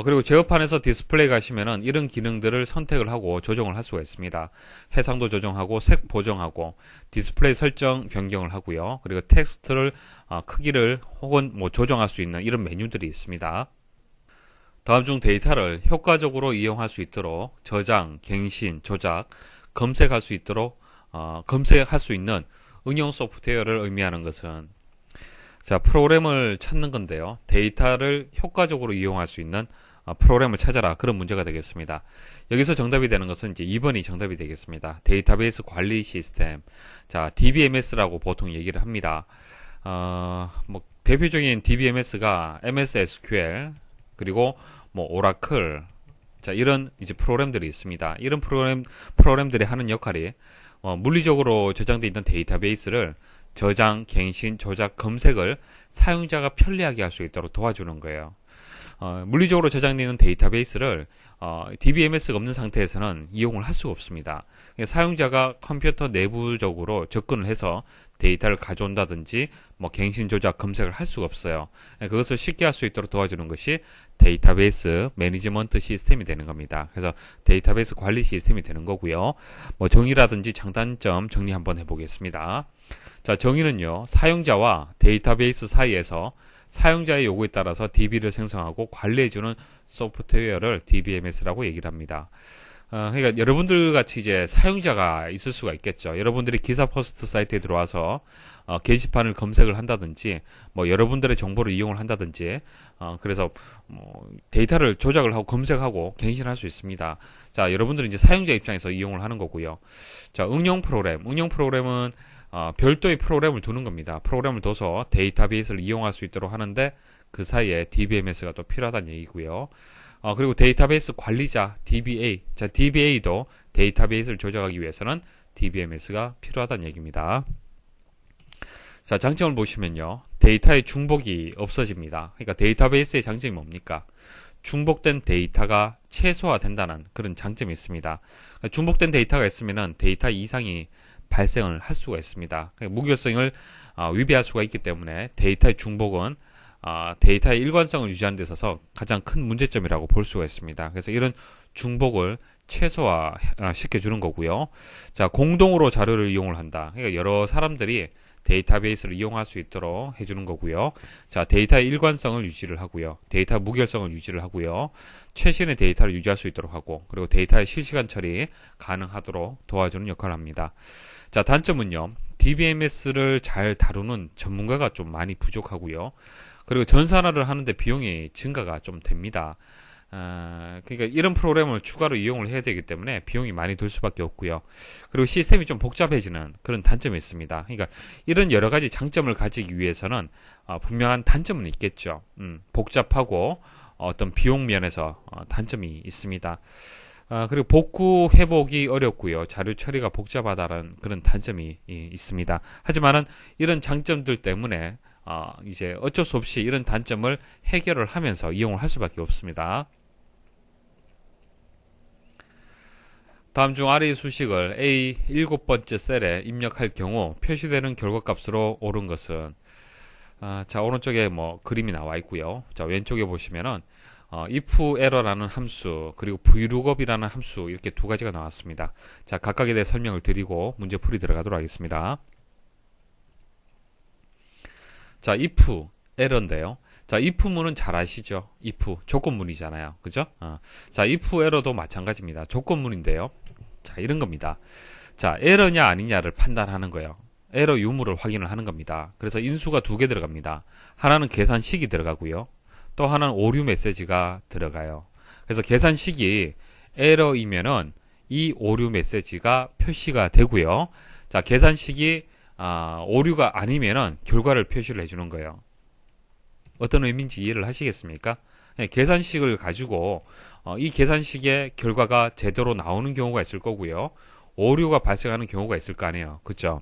그리고 제어판에서 디스플레이 가시면은 이런 기능들을 선택을 하고 조정을 할 수가 있습니다. 해상도 조정하고 색 보정하고 디스플레이 설정 변경을 하고요. 그리고 텍스트를 크기를 혹은 뭐 조정할 수 있는 이런 메뉴들이 있습니다. 다음 중 데이터를 효과적으로 이용할 수 있도록 저장, 갱신, 조작, 검색할 수 있도록 검색할 수 있는 응용 소프트웨어를 의미하는 것은 자, 프로그램을 찾는 건데요. 데이터를 효과적으로 이용할 수 있는 프로그램을 찾아라. 그런 문제가 되겠습니다. 여기서 정답이 되는 것은 이제 2번이 정답이 되겠습니다. 데이터베이스 관리 시스템. 자, DBMS라고 보통 얘기를 합니다. 뭐 대표적인 DBMS가 MS SQL 그리고 뭐 오라클 자, 이런 이제 프로그램들이 있습니다. 이런 프로그램들이 하는 역할이 물리적으로 저장되어 있는 데이터베이스를 저장, 갱신, 조작, 검색을 사용자가 편리하게 할 수 있도록 도와주는 거예요. 물리적으로 저장되어 있는 데이터베이스를 DBMS가 없는 상태에서는 이용을 할 수가 없습니다. 사용자가 컴퓨터 내부적으로 접근을 해서 데이터를 가져온다든지 뭐 갱신, 조작, 검색을 할 수가 없어요. 그것을 쉽게 할 수 있도록 도와주는 것이 데이터베이스 매니지먼트 시스템이 되는 겁니다. 그래서 데이터베이스 관리 시스템이 되는 거고요. 뭐 정의라든지 장단점 정리 한번 해보겠습니다. 자, 정의는요. 사용자와 데이터베이스 사이에서 사용자의 요구에 따라서 DB를 생성하고 관리해주는 소프트웨어를 DBMS라고 얘기를 합니다. 그러니까 여러분들 같이 이제 사용자가 있을 수가 있겠죠. 여러분들이 기사 포스트 사이트에 들어와서 게시판을 검색을 한다든지, 뭐 여러분들의 정보를 이용을 한다든지, 그래서 뭐 데이터를 조작을 하고 검색하고 갱신할 수 있습니다. 자, 여러분들은 이제 사용자 입장에서 이용을 하는 거고요. 자, 응용 프로그램은 별도의 프로그램을 두는 겁니다. 프로그램을 둬서 데이터베이스를 이용할 수 있도록 하는데 그 사이에 DBMS가 또 필요하다는 얘기고요. 그리고 데이터베이스 관리자 DBA. 자, DBA도 데이터베이스를 조작하기 위해서는 DBMS가 필요하다는 얘기입니다. 자, 장점을 보시면요. 데이터의 중복이 없어집니다. 그러니까 데이터베이스의 장점이 뭡니까? 중복된 데이터가 최소화된다는 그런 장점이 있습니다. 중복된 데이터가 있으면은 데이터 이상이 발생을 할 수가 있습니다. 무결성을 위배할 수가 있기 때문에 데이터의 중복은 데이터의 일관성을 유지하는 데 있어서 가장 큰 문제점이라고 볼 수가 있습니다. 그래서 이런 중복을 최소화 시켜주는 거고요. 자, 공동으로 자료를 이용을 한다. 그러니까 여러 사람들이 데이터베이스를 이용할 수 있도록 해주는 거고요. 자, 데이터의 일관성을 유지를 하고요. 데이터 무결성을 유지를 하고요. 최신의 데이터를 유지할 수 있도록 하고, 그리고 데이터의 실시간 처리 가능하도록 도와주는 역할을 합니다. 자, 단점은요. DBMS를 잘 다루는 전문가가 좀 많이 부족하고요. 그리고 전산화를 하는데 비용이 증가가 좀 됩니다. 그러니까 이런 프로그램을 추가로 이용을 해야 되기 때문에 비용이 많이 들 수밖에 없고요. 그리고 시스템이 좀 복잡해지는 그런 단점이 있습니다. 그러니까 이런 여러 가지 장점을 가지기 위해서는 분명한 단점은 있겠죠. 복잡하고 어떤 비용 면에서 단점이 있습니다. 그리고 복구 회복이 어렵고요. 자료 처리가 복잡하다는 그런 단점이 있습니다. 하지만은 이런 장점들 때문에 이제 어쩔 수 없이 이런 단점을 해결을 하면서 이용을 할 수밖에 없습니다. 다음 중 아래의 수식을 A 7번째 셀에 입력할 경우 표시되는 결과값으로 옳은 것은 자, 오른쪽에 뭐 그림이 나와 있고요. 자, 왼쪽에 보시면은 if error라는 함수 그리고 vlookup이라는 함수 이렇게 두 가지가 나왔습니다. 자, 각각에 대해 설명을 드리고 문제 풀이 들어가도록 하겠습니다. 자, if error인데요. 자, if문은 잘 아시죠? if 조건문이잖아요. 그죠? 자, if error도 마찬가지입니다. 조건문인데요. 자, 이런 겁니다. 자, 에러냐 아니냐를 판단하는 거예요. 에러 유무를 확인을 하는 겁니다. 그래서 인수가 두 개 들어갑니다. 하나는 계산식이 들어가고요. 또 하나는 오류 메시지가 들어가요. 그래서 계산식이 에러이면은 이 오류 메시지가 표시가 되고요. 자, 계산식이 오류가 아니면은 결과를 표시를 해주는 거예요. 어떤 의미인지 이해를 하시겠습니까? 네, 계산식을 가지고 이 계산식의 결과가 제대로 나오는 경우가 있을 거고요. 오류가 발생하는 경우가 있을 거 아니에요. 그렇죠?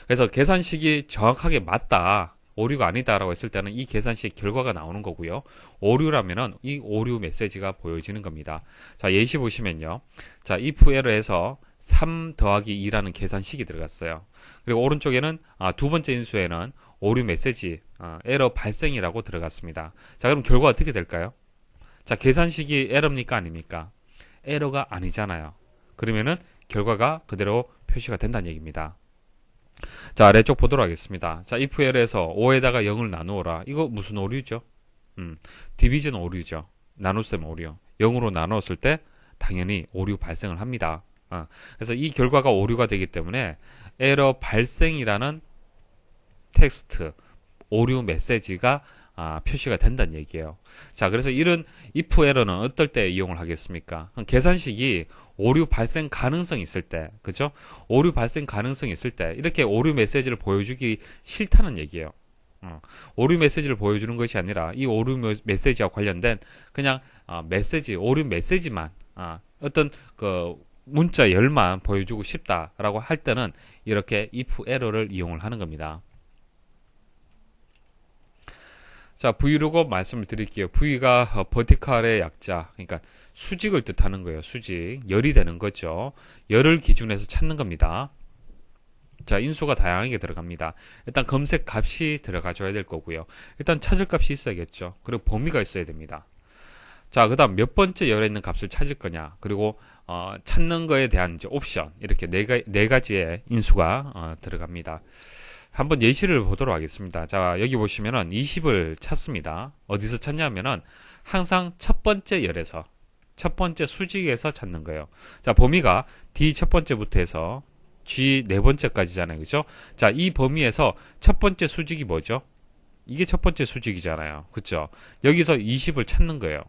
그래서 계산식이 정확하게 맞다, 오류가 아니다라고 했을 때는 이 계산식 결과가 나오는 거고요. 오류라면은 이 오류 메시지가 보여지는 겁니다. 자, 예시 보시면요. 자, if error에서 3 더하기 2라는 계산식이 들어갔어요. 그리고 오른쪽에는 두 번째 인수에는 오류 메시지, 에러 발생이라고 들어갔습니다. 자, 그럼 결과 어떻게 될까요? 자, 계산식이 에러입니까 아닙니까? 에러가 아니잖아요. 그러면은 결과가 그대로 표시가 된다는 얘기입니다. 자, 아래쪽 보도록 하겠습니다. 자, if error에서 5에다가 0을 나누어라. 이거 무슨 오류죠? 디비전 오류죠. 나눗셈 오류. 0으로 나누었을 때 당연히 오류 발생을 합니다. 그래서 이 결과가 오류가 되기 때문에 에러 발생이라는 텍스트, 오류 메시지가 표시가 된다는 얘기예요. 자, 그래서 이런 if 에러는 어떨 때 이용을 하겠습니까? 계산식이 오류 발생 가능성이 있을 때, 그죠? 오류 발생 가능성이 있을 때 이렇게 오류 메시지를 보여주기 싫다는 얘기예요. 오류 메시지를 보여주는 것이 아니라 이 오류 메시지와 관련된 그냥 메시지, 오류 메시지만 어떤 그 문자 열만 보여주고 싶다라고 할 때는 이렇게 if 에러를 이용을 하는 겁니다. 자, vlookup 말씀을 드릴게요. v가 버티컬의 약자, 그러니까 수직을 뜻하는 거예요. 수직, 열이 되는 거죠. 열을 기준해서 찾는 겁니다. 자, 인수가 다양하게 들어갑니다. 일단 검색 값이 들어가줘야 될 거고요. 일단 찾을 값이 있어야겠죠. 그리고 범위가 있어야 됩니다. 자, 그 다음 몇 번째 열에 있는 값을 찾을 거냐, 그리고 찾는 거에 대한 이제 옵션, 이렇게 네 가지의 인수가 들어갑니다. 한번 예시를 보도록 하겠습니다. 자, 여기 보시면은 20을 찾습니다. 어디서 찾냐면은 항상 첫 번째 열에서, 첫 번째 수직에서 찾는 거예요. 자, 범위가 D 첫 번째부터 해서 G 네 번째까지잖아요. 그죠? 자, 이 범위에서 첫 번째 수직이 뭐죠? 이게 첫 번째 수직이잖아요. 그죠? 여기서 20을 찾는 거예요.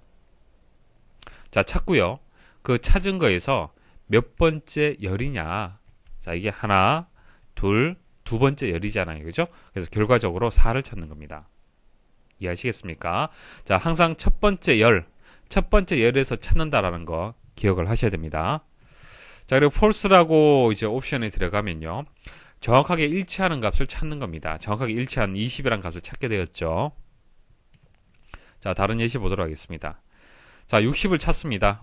자, 찾고요. 그 찾은 거에서 몇 번째 열이냐? 자, 이게 하나, 둘, 두 번째 열이잖아요. 그죠? 그래서 결과적으로 4를 찾는 겁니다. 이해하시겠습니까? 자, 항상 첫 번째 열에서 찾는다라는 거 기억을 하셔야 됩니다. 자, 그리고 false라고 이제 옵션에 들어가면요. 정확하게 일치하는 값을 찾는 겁니다. 정확하게 일치한 20이라는 값을 찾게 되었죠. 자, 다른 예시 보도록 하겠습니다. 자, 60을 찾습니다.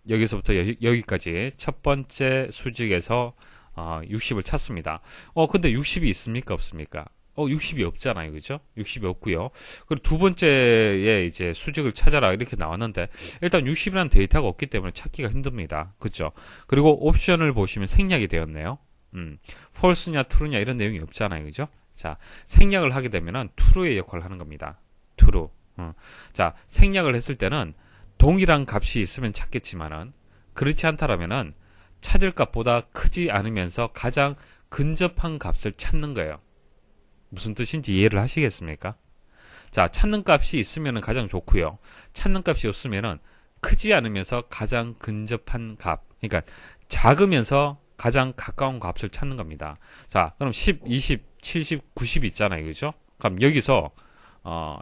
여기서부터 여기까지 첫 번째 수직에서 60을 찾습니다. 근데 60이 있습니까? 없습니까? 60이 없잖아요. 그죠? 60이 없고요. 그리고 두 번째에 이제 수직을 찾아라 이렇게 나왔는데 일단 60이라는 데이터가 없기 때문에 찾기가 힘듭니다. 그죠? 그리고 옵션을 보시면 생략이 되었네요. false냐 true냐 이런 내용이 없잖아요. 그죠? 자, 생략을 하게 되면은 true의 역할을 하는 겁니다. true. 자, 생략을 했을 때는 동일한 값이 있으면 찾겠지만은 그렇지 않다라면은 찾을 값보다 크지 않으면서 가장 근접한 값을 찾는 거예요. 무슨 뜻인지 이해를 하시겠습니까? 자, 찾는 값이 있으면 가장 좋고요. 찾는 값이 없으면 크지 않으면서 가장 근접한 값, 그러니까 작으면서 가장 가까운 값을 찾는 겁니다. 자, 그럼 10, 20, 70, 90 있잖아요. 그죠? 그럼 여기서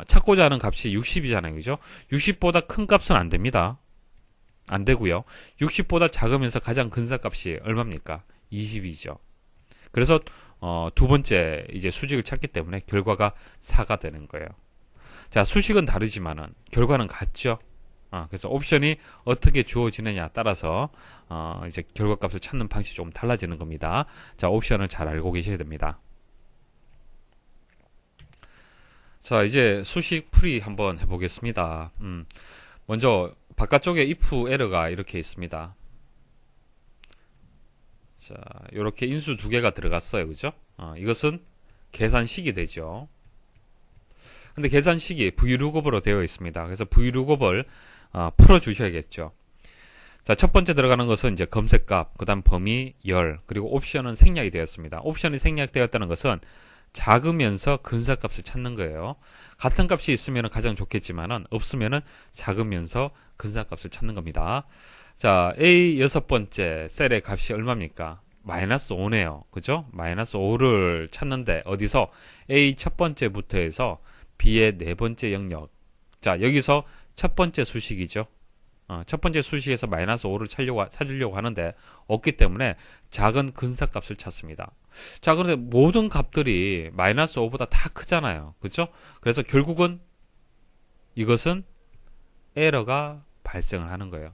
찾고자 하는 값이 60이잖아요. 그죠? 60보다 큰 값은 안 됩니다. 안 되고요. 60보다 작으면서 가장 근사값이 얼마입니까? 20이죠. 그래서 두 번째 이제 수직을 찾기 때문에 결과가 4가 되는 거예요. 자, 수식은 다르지만은 결과는 같죠. 그래서 옵션이 어떻게 주어지느냐 따라서 이제 결과값을 찾는 방식이 좀 달라지는 겁니다. 자, 옵션을 잘 알고 계셔야 됩니다. 자, 이제 수식 풀이 한번 해보겠습니다. 먼저 바깥쪽에 if 에러가 이렇게 있습니다. 자, 이렇게 인수 두 개가 들어갔어요. 그죠? 이것은 계산식이 되죠. 근데 계산식이 vlookup으로 되어 있습니다. 그래서 vlookup을 풀어 주셔야겠죠. 자, 첫 번째 들어가는 것은 이제 검색값, 그 다음 범위, 열, 그리고 옵션은 생략이 되었습니다. 옵션이 생략되었다는 것은 작으면서 근사값을 찾는 거예요. 같은 값이 있으면 가장 좋겠지만은 없으면은 작으면서 근사값을 찾는 겁니다. 자, A 여섯 번째 셀의 값이 얼마입니까? 마이너스 5네요. 그죠? 마이너스 5를 찾는데 어디서? A 첫 번째부터 해서 B의 네 번째 영역. 자, 여기서 첫 번째 수식이죠. 첫 번째 수식에서 마이너스 5를 찾으려고 하는데 없기 때문에 작은 근사값을 찾습니다. 자, 그런데 모든 값들이 마이너스 5보다 다 크잖아요. 그렇죠? 그래서 결국은 이것은 에러가 발생을 하는 거예요.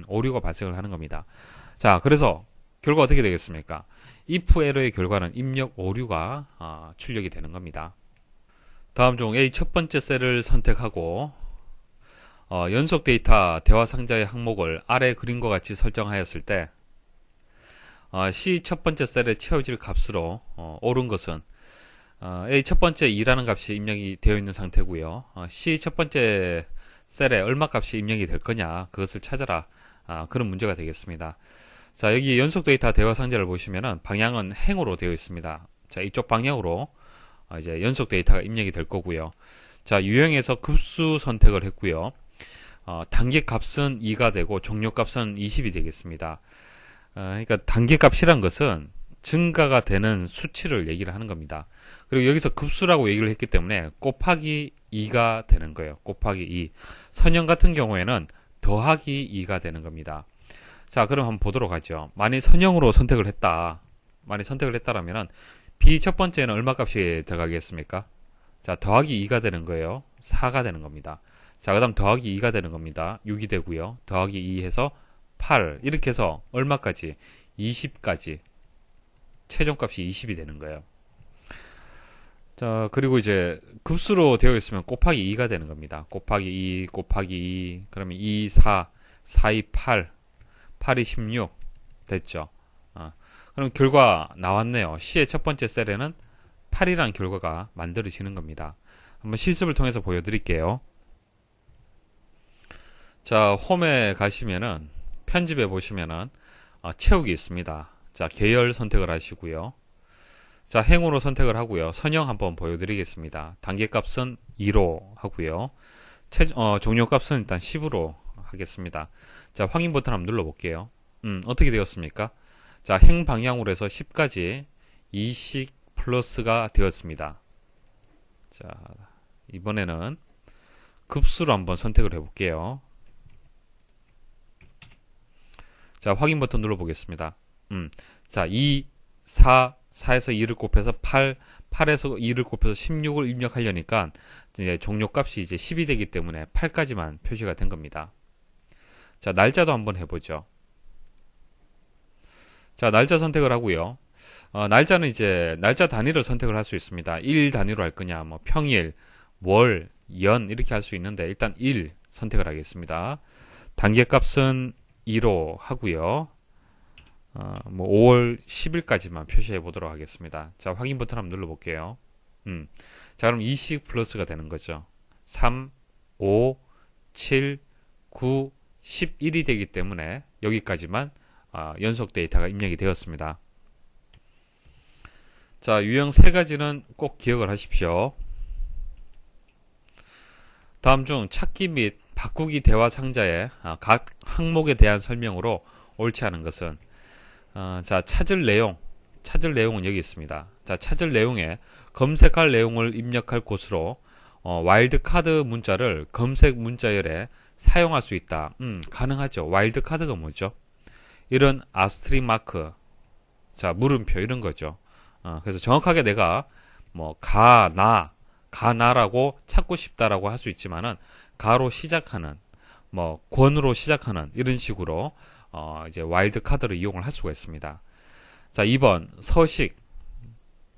오류가 발생을 하는 겁니다. 자, 그래서 결과 어떻게 되겠습니까? if 에러의 결과는 입력 오류가 출력이 되는 겁니다. 다음 중 A 첫 번째 셀을 선택하고 연속 데이터 대화 상자의 항목을 아래 그림과 같이 설정하였을 때 C 첫 번째 셀에 채워질 값으로 옳은 것은 A 첫 번째 2라는 값이 입력이 되어 있는 상태고요. C 첫 번째 셀에 얼마 값이 입력이 될 거냐 그것을 찾아라. 그런 문제가 되겠습니다. 자, 여기 연속 데이터 대화 상자를 보시면은 방향은 행으로 되어 있습니다. 자, 이쪽 방향으로 이제 연속 데이터가 입력이 될 거고요. 자, 유형에서 급수 선택을 했고요. 단계 값은 2가 되고 종료 값은 20이 되겠습니다. 그러니까 단계 값이란 것은 증가가 되는 수치를 얘기를 하는 겁니다. 그리고 여기서 급수라고 얘기를 했기 때문에 곱하기 2가 되는 거예요. 곱하기 2. 선형 같은 경우에는 더하기 2가 되는 겁니다. 자, 그럼 한번 보도록 하죠. 만약 선형으로 선택을 했다. 만약 선택을 했다라면은 B 첫 번째는 얼마 값이 들어가겠습니까? 자, 더하기 2가 되는 거예요. 4가 되는 겁니다. 자, 그 다음 더하기 2가 되는 겁니다. 6이 되고요. 더하기 2 해서 8. 이렇게 해서 얼마까지? 20까지. 최종값이 20이 되는 거예요. 자, 그리고 이제 급수로 되어 있으면 곱하기 2가 되는 겁니다. 곱하기 2, 곱하기 2. 그러면 2, 4, 4, 2, 8. 8이 16. 됐죠? 그럼 결과 나왔네요. C의 첫 번째 셀에는 8이라는 결과가 만들어지는 겁니다. 한번 실습을 통해서 보여드릴게요. 자, 홈에 가시면은 편집해 보시면은 채우기 있습니다. 자, 계열 선택을 하시고요. 자, 행으로 선택을 하고요. 선형 한번 보여드리겠습니다. 단계값은 2로 하고요. 종료값은 일단 10으로 하겠습니다. 자, 확인 버튼 한번 눌러볼게요. 어떻게 되었습니까? 자, 행 방향으로 해서 10까지 2씩 플러스가 되었습니다. 자, 이번에는 급수로 한번 선택을 해볼게요. 자, 확인 버튼 눌러보겠습니다. 자, 2, 4, 4에서 2를 곱해서 8, 8에서 2를 곱해서 16을 입력하려니까 이제 종료값이 이제 10이 되기 때문에 8까지만 표시가 된 겁니다. 자, 날짜도 한번 해보죠. 자, 날짜 선택을 하고요. 날짜는 이제 날짜 단위를 선택을 할 수 있습니다. 일 단위로 할 거냐, 뭐 평일, 월, 연 이렇게 할 수 있는데 일단 일 선택을 하겠습니다. 단계값은 2로 하고요. 뭐 5월 10일까지만 표시해 보도록 하겠습니다. 자, 확인 버튼 한번 눌러 볼게요. 자, 그럼 2씩 플러스가 되는 거죠. 3, 5, 7, 9, 11이 되기 때문에 여기까지만 연속 데이터가 입력이 되었습니다. 자, 유형 세 가지는 꼭 기억을 하십시오. 다음 중 찾기 및 바꾸기 대화 상자의 각 항목에 대한 설명으로 옳지 않은 것은 자, 찾을 내용은 여기 있습니다. 자, 찾을 내용에 검색할 내용을 입력할 곳으로 와일드카드 문자를 검색 문자열에 사용할 수 있다. 가능하죠. 와일드카드가 뭐죠? 이런 아스트릭 마크, 자, 물음표 이런 거죠. 그래서 정확하게 내가 뭐 가나라고 찾고 싶다라고 할 수 있지만은 가로 시작하는 뭐 권으로 시작하는 이런 식으로 이제 와일드 카드를 이용을 할 수가 있습니다. 자, 2번 서식.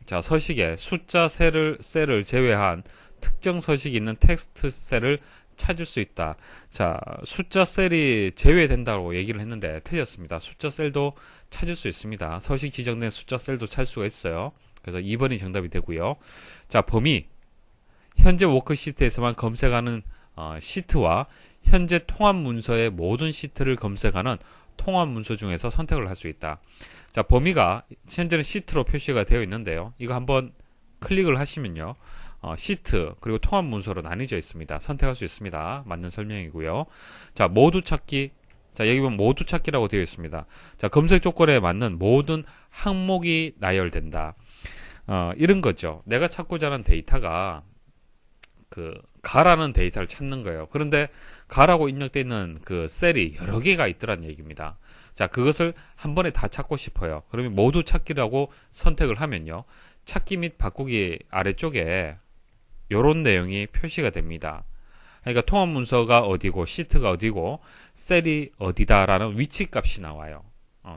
자, 서식에 숫자 셀을 제외한 특정 서식이 있는 텍스트 셀을 찾을 수 있다. 자, 숫자 셀이 제외된다고 얘기를 했는데 틀렸습니다. 숫자 셀도 찾을 수 있습니다. 서식 지정된 숫자 셀도 찾을 수가 있어요. 그래서 2번이 정답이 되고요. 자, 범위. 현재 워크시트에서만 검색하는 시트와 현재 통합 문서의 모든 시트를 검색하는 통합 문서 중에서 선택을 할 수 있다. 자, 범위가 현재는 시트로 표시가 되어 있는데요. 이거 한번 클릭을 하시면요. 시트 그리고 통합 문서로 나뉘어져 있습니다. 선택할 수 있습니다. 맞는 설명이고요. 자, 모두 찾기. 자, 여기 보면 모두 찾기라고 되어 있습니다. 자, 검색 조건에 맞는 모든 항목이 나열된다. 이런 거죠. 내가 찾고자 하는 데이터가 가라는 데이터를 찾는 거예요. 그런데 가라고 입력되어 있는 그 셀이 여러 개가 있더란 얘기입니다. 자, 그것을 한 번에 다 찾고 싶어요. 그러면 모두 찾기라고 선택을 하면요. 찾기 및 바꾸기 아래쪽에 이런 내용이 표시가 됩니다. 그러니까 통합 문서가 어디고 시트가 어디고 셀이 어디다라는 위치 값이 나와요.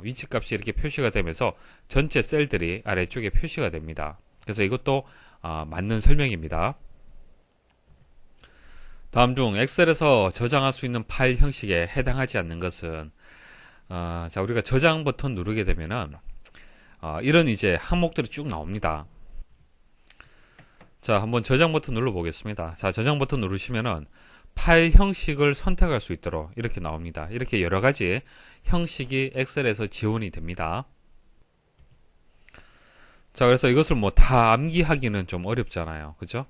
위치 값이 이렇게 표시가 되면서 전체 셀들이 아래쪽에 표시가 됩니다. 그래서 이것도 맞는 설명입니다. 다음 중 엑셀에서 저장할 수 있는 파일 형식에 해당하지 않는 것은 자, 우리가 저장 버튼 누르게 되면은 이런 이제 항목들이 쭉 나옵니다. 자, 한번 저장 버튼 눌러 보겠습니다. 자, 저장 버튼 누르시면은 파일 형식을 선택할 수 있도록 이렇게 나옵니다. 이렇게 여러 가지 형식이 엑셀에서 지원이 됩니다. 자, 그래서 이것을 뭐 다 암기하기는 좀 어렵잖아요. 그죠?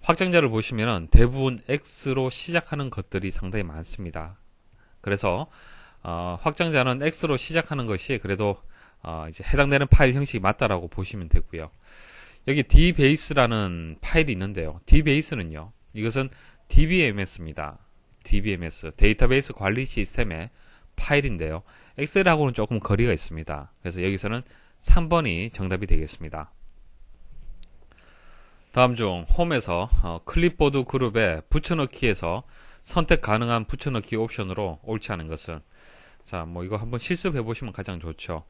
확장자를 보시면은 대부분 X로 시작하는 것들이 상당히 많습니다. 그래서 확장자는 X로 시작하는 것이 그래도 이제 해당되는 파일 형식이 맞다라고 보시면 되고요. 여기 dbase라는 파일이 있는데요. dbase는요. 이것은 DBMS입니다. DBMS 데이터베이스 관리 시스템의 파일인데요. 엑셀하고는 조금 거리가 있습니다. 그래서 여기서는 3번이 정답이 되겠습니다. 다음 중 홈에서 클립보드 그룹에 붙여넣기에서 선택 가능한 붙여넣기 옵션으로 옳지 않은 것은, 자, 뭐 이거 한번 실습해 보시면 가장 좋죠.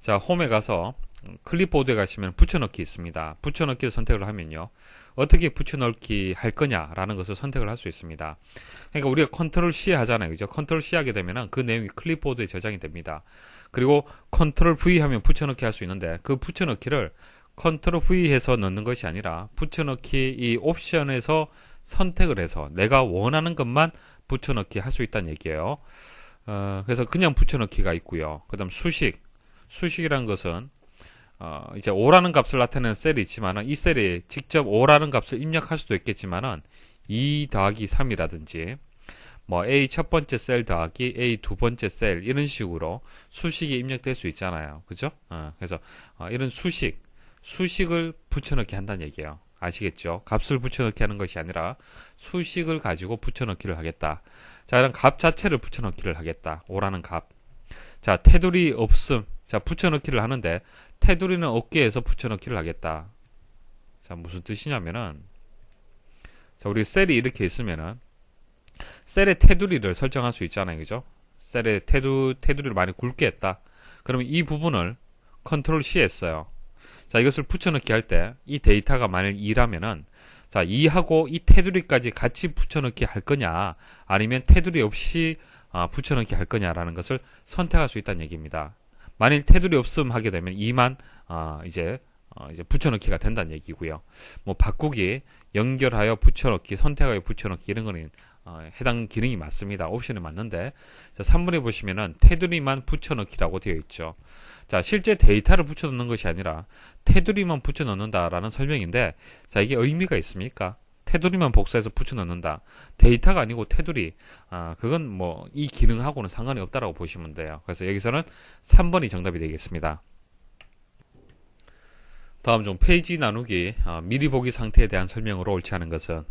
자, 홈에 가서 클립보드에 가시면 붙여넣기 있습니다. 붙여넣기를 선택을 하면요. 어떻게 붙여넣기 할 거냐라는 것을 선택을 할 수 있습니다. 그러니까 우리가 컨트롤 C 하잖아요. 그죠? 컨트롤 C 하게 되면 그 내용이 클립보드에 저장이 됩니다. 그리고 컨트롤 V 하면 붙여넣기 할 수 있는데 그 붙여넣기를 컨트롤 V 해서 넣는 것이 아니라 붙여넣기 이 옵션에서 선택을 해서 내가 원하는 것만 붙여넣기 할 수 있다는 얘기예요. 그래서 그냥 붙여넣기가 있고요. 그 다음 수식이란 것은 이제 5라는 값을 나타내는 셀이 있지만은 이 셀이 직접 5라는 값을 입력할 수도 있겠지만은 2 더하기 3이라든지 뭐 A 첫 번째 셀 더하기 A 두 번째 셀 이런 식으로 수식이 입력될 수 있잖아요. 그죠? 그래서 이런 수식을 붙여넣기 한다는 얘기예요. 아시겠죠? 값을 붙여넣기 하는 것이 아니라 수식을 가지고 붙여넣기를 하겠다. 자, 이런 값 자체를 붙여넣기를 하겠다. 5라는 값. 자, 테두리 없음. 자, 붙여넣기를 하는데 테두리는 없게 해서 붙여넣기를 하겠다. 자, 무슨 뜻이냐면은, 자, 우리 셀이 이렇게 있으면은 셀의 테두리를 설정할 수 있잖아요. 그죠? 셀의 테두리를 많이 굵게 했다. 그러면 이 부분을 컨트롤 C 했어요. 자, 이것을 붙여넣기 할 때 이 데이터가 만약 2라면은 자, 2하고 이 테두리까지 같이 붙여넣기 할 거냐 아니면 테두리 없이 붙여넣기 할 거냐라는 것을 선택할 수 있다는 얘기입니다. 만일 테두리 없음 하게 되면 2만 이제 붙여넣기가 된다는 얘기고요. 뭐 바꾸기, 연결하여 붙여넣기, 선택하여 붙여넣기 이런 거는 해당 기능이 맞습니다. 옵션이 맞는데, 자, 3번에 보시면은 테두리만 붙여넣기라고 되어 있죠. 자, 실제 데이터를 붙여넣는 것이 아니라 테두리만 붙여넣는다라는 설명인데, 자, 이게 의미가 있습니까? 테두리만 복사해서 붙여넣는다. 데이터가 아니고 테두리. 그건 뭐 이 기능하고는 상관이 없다라고 보시면 돼요. 그래서 여기서는 3번이 정답이 되겠습니다. 다음 중 페이지 나누기 미리 보기 상태에 대한 설명으로 옳지 않은 것은,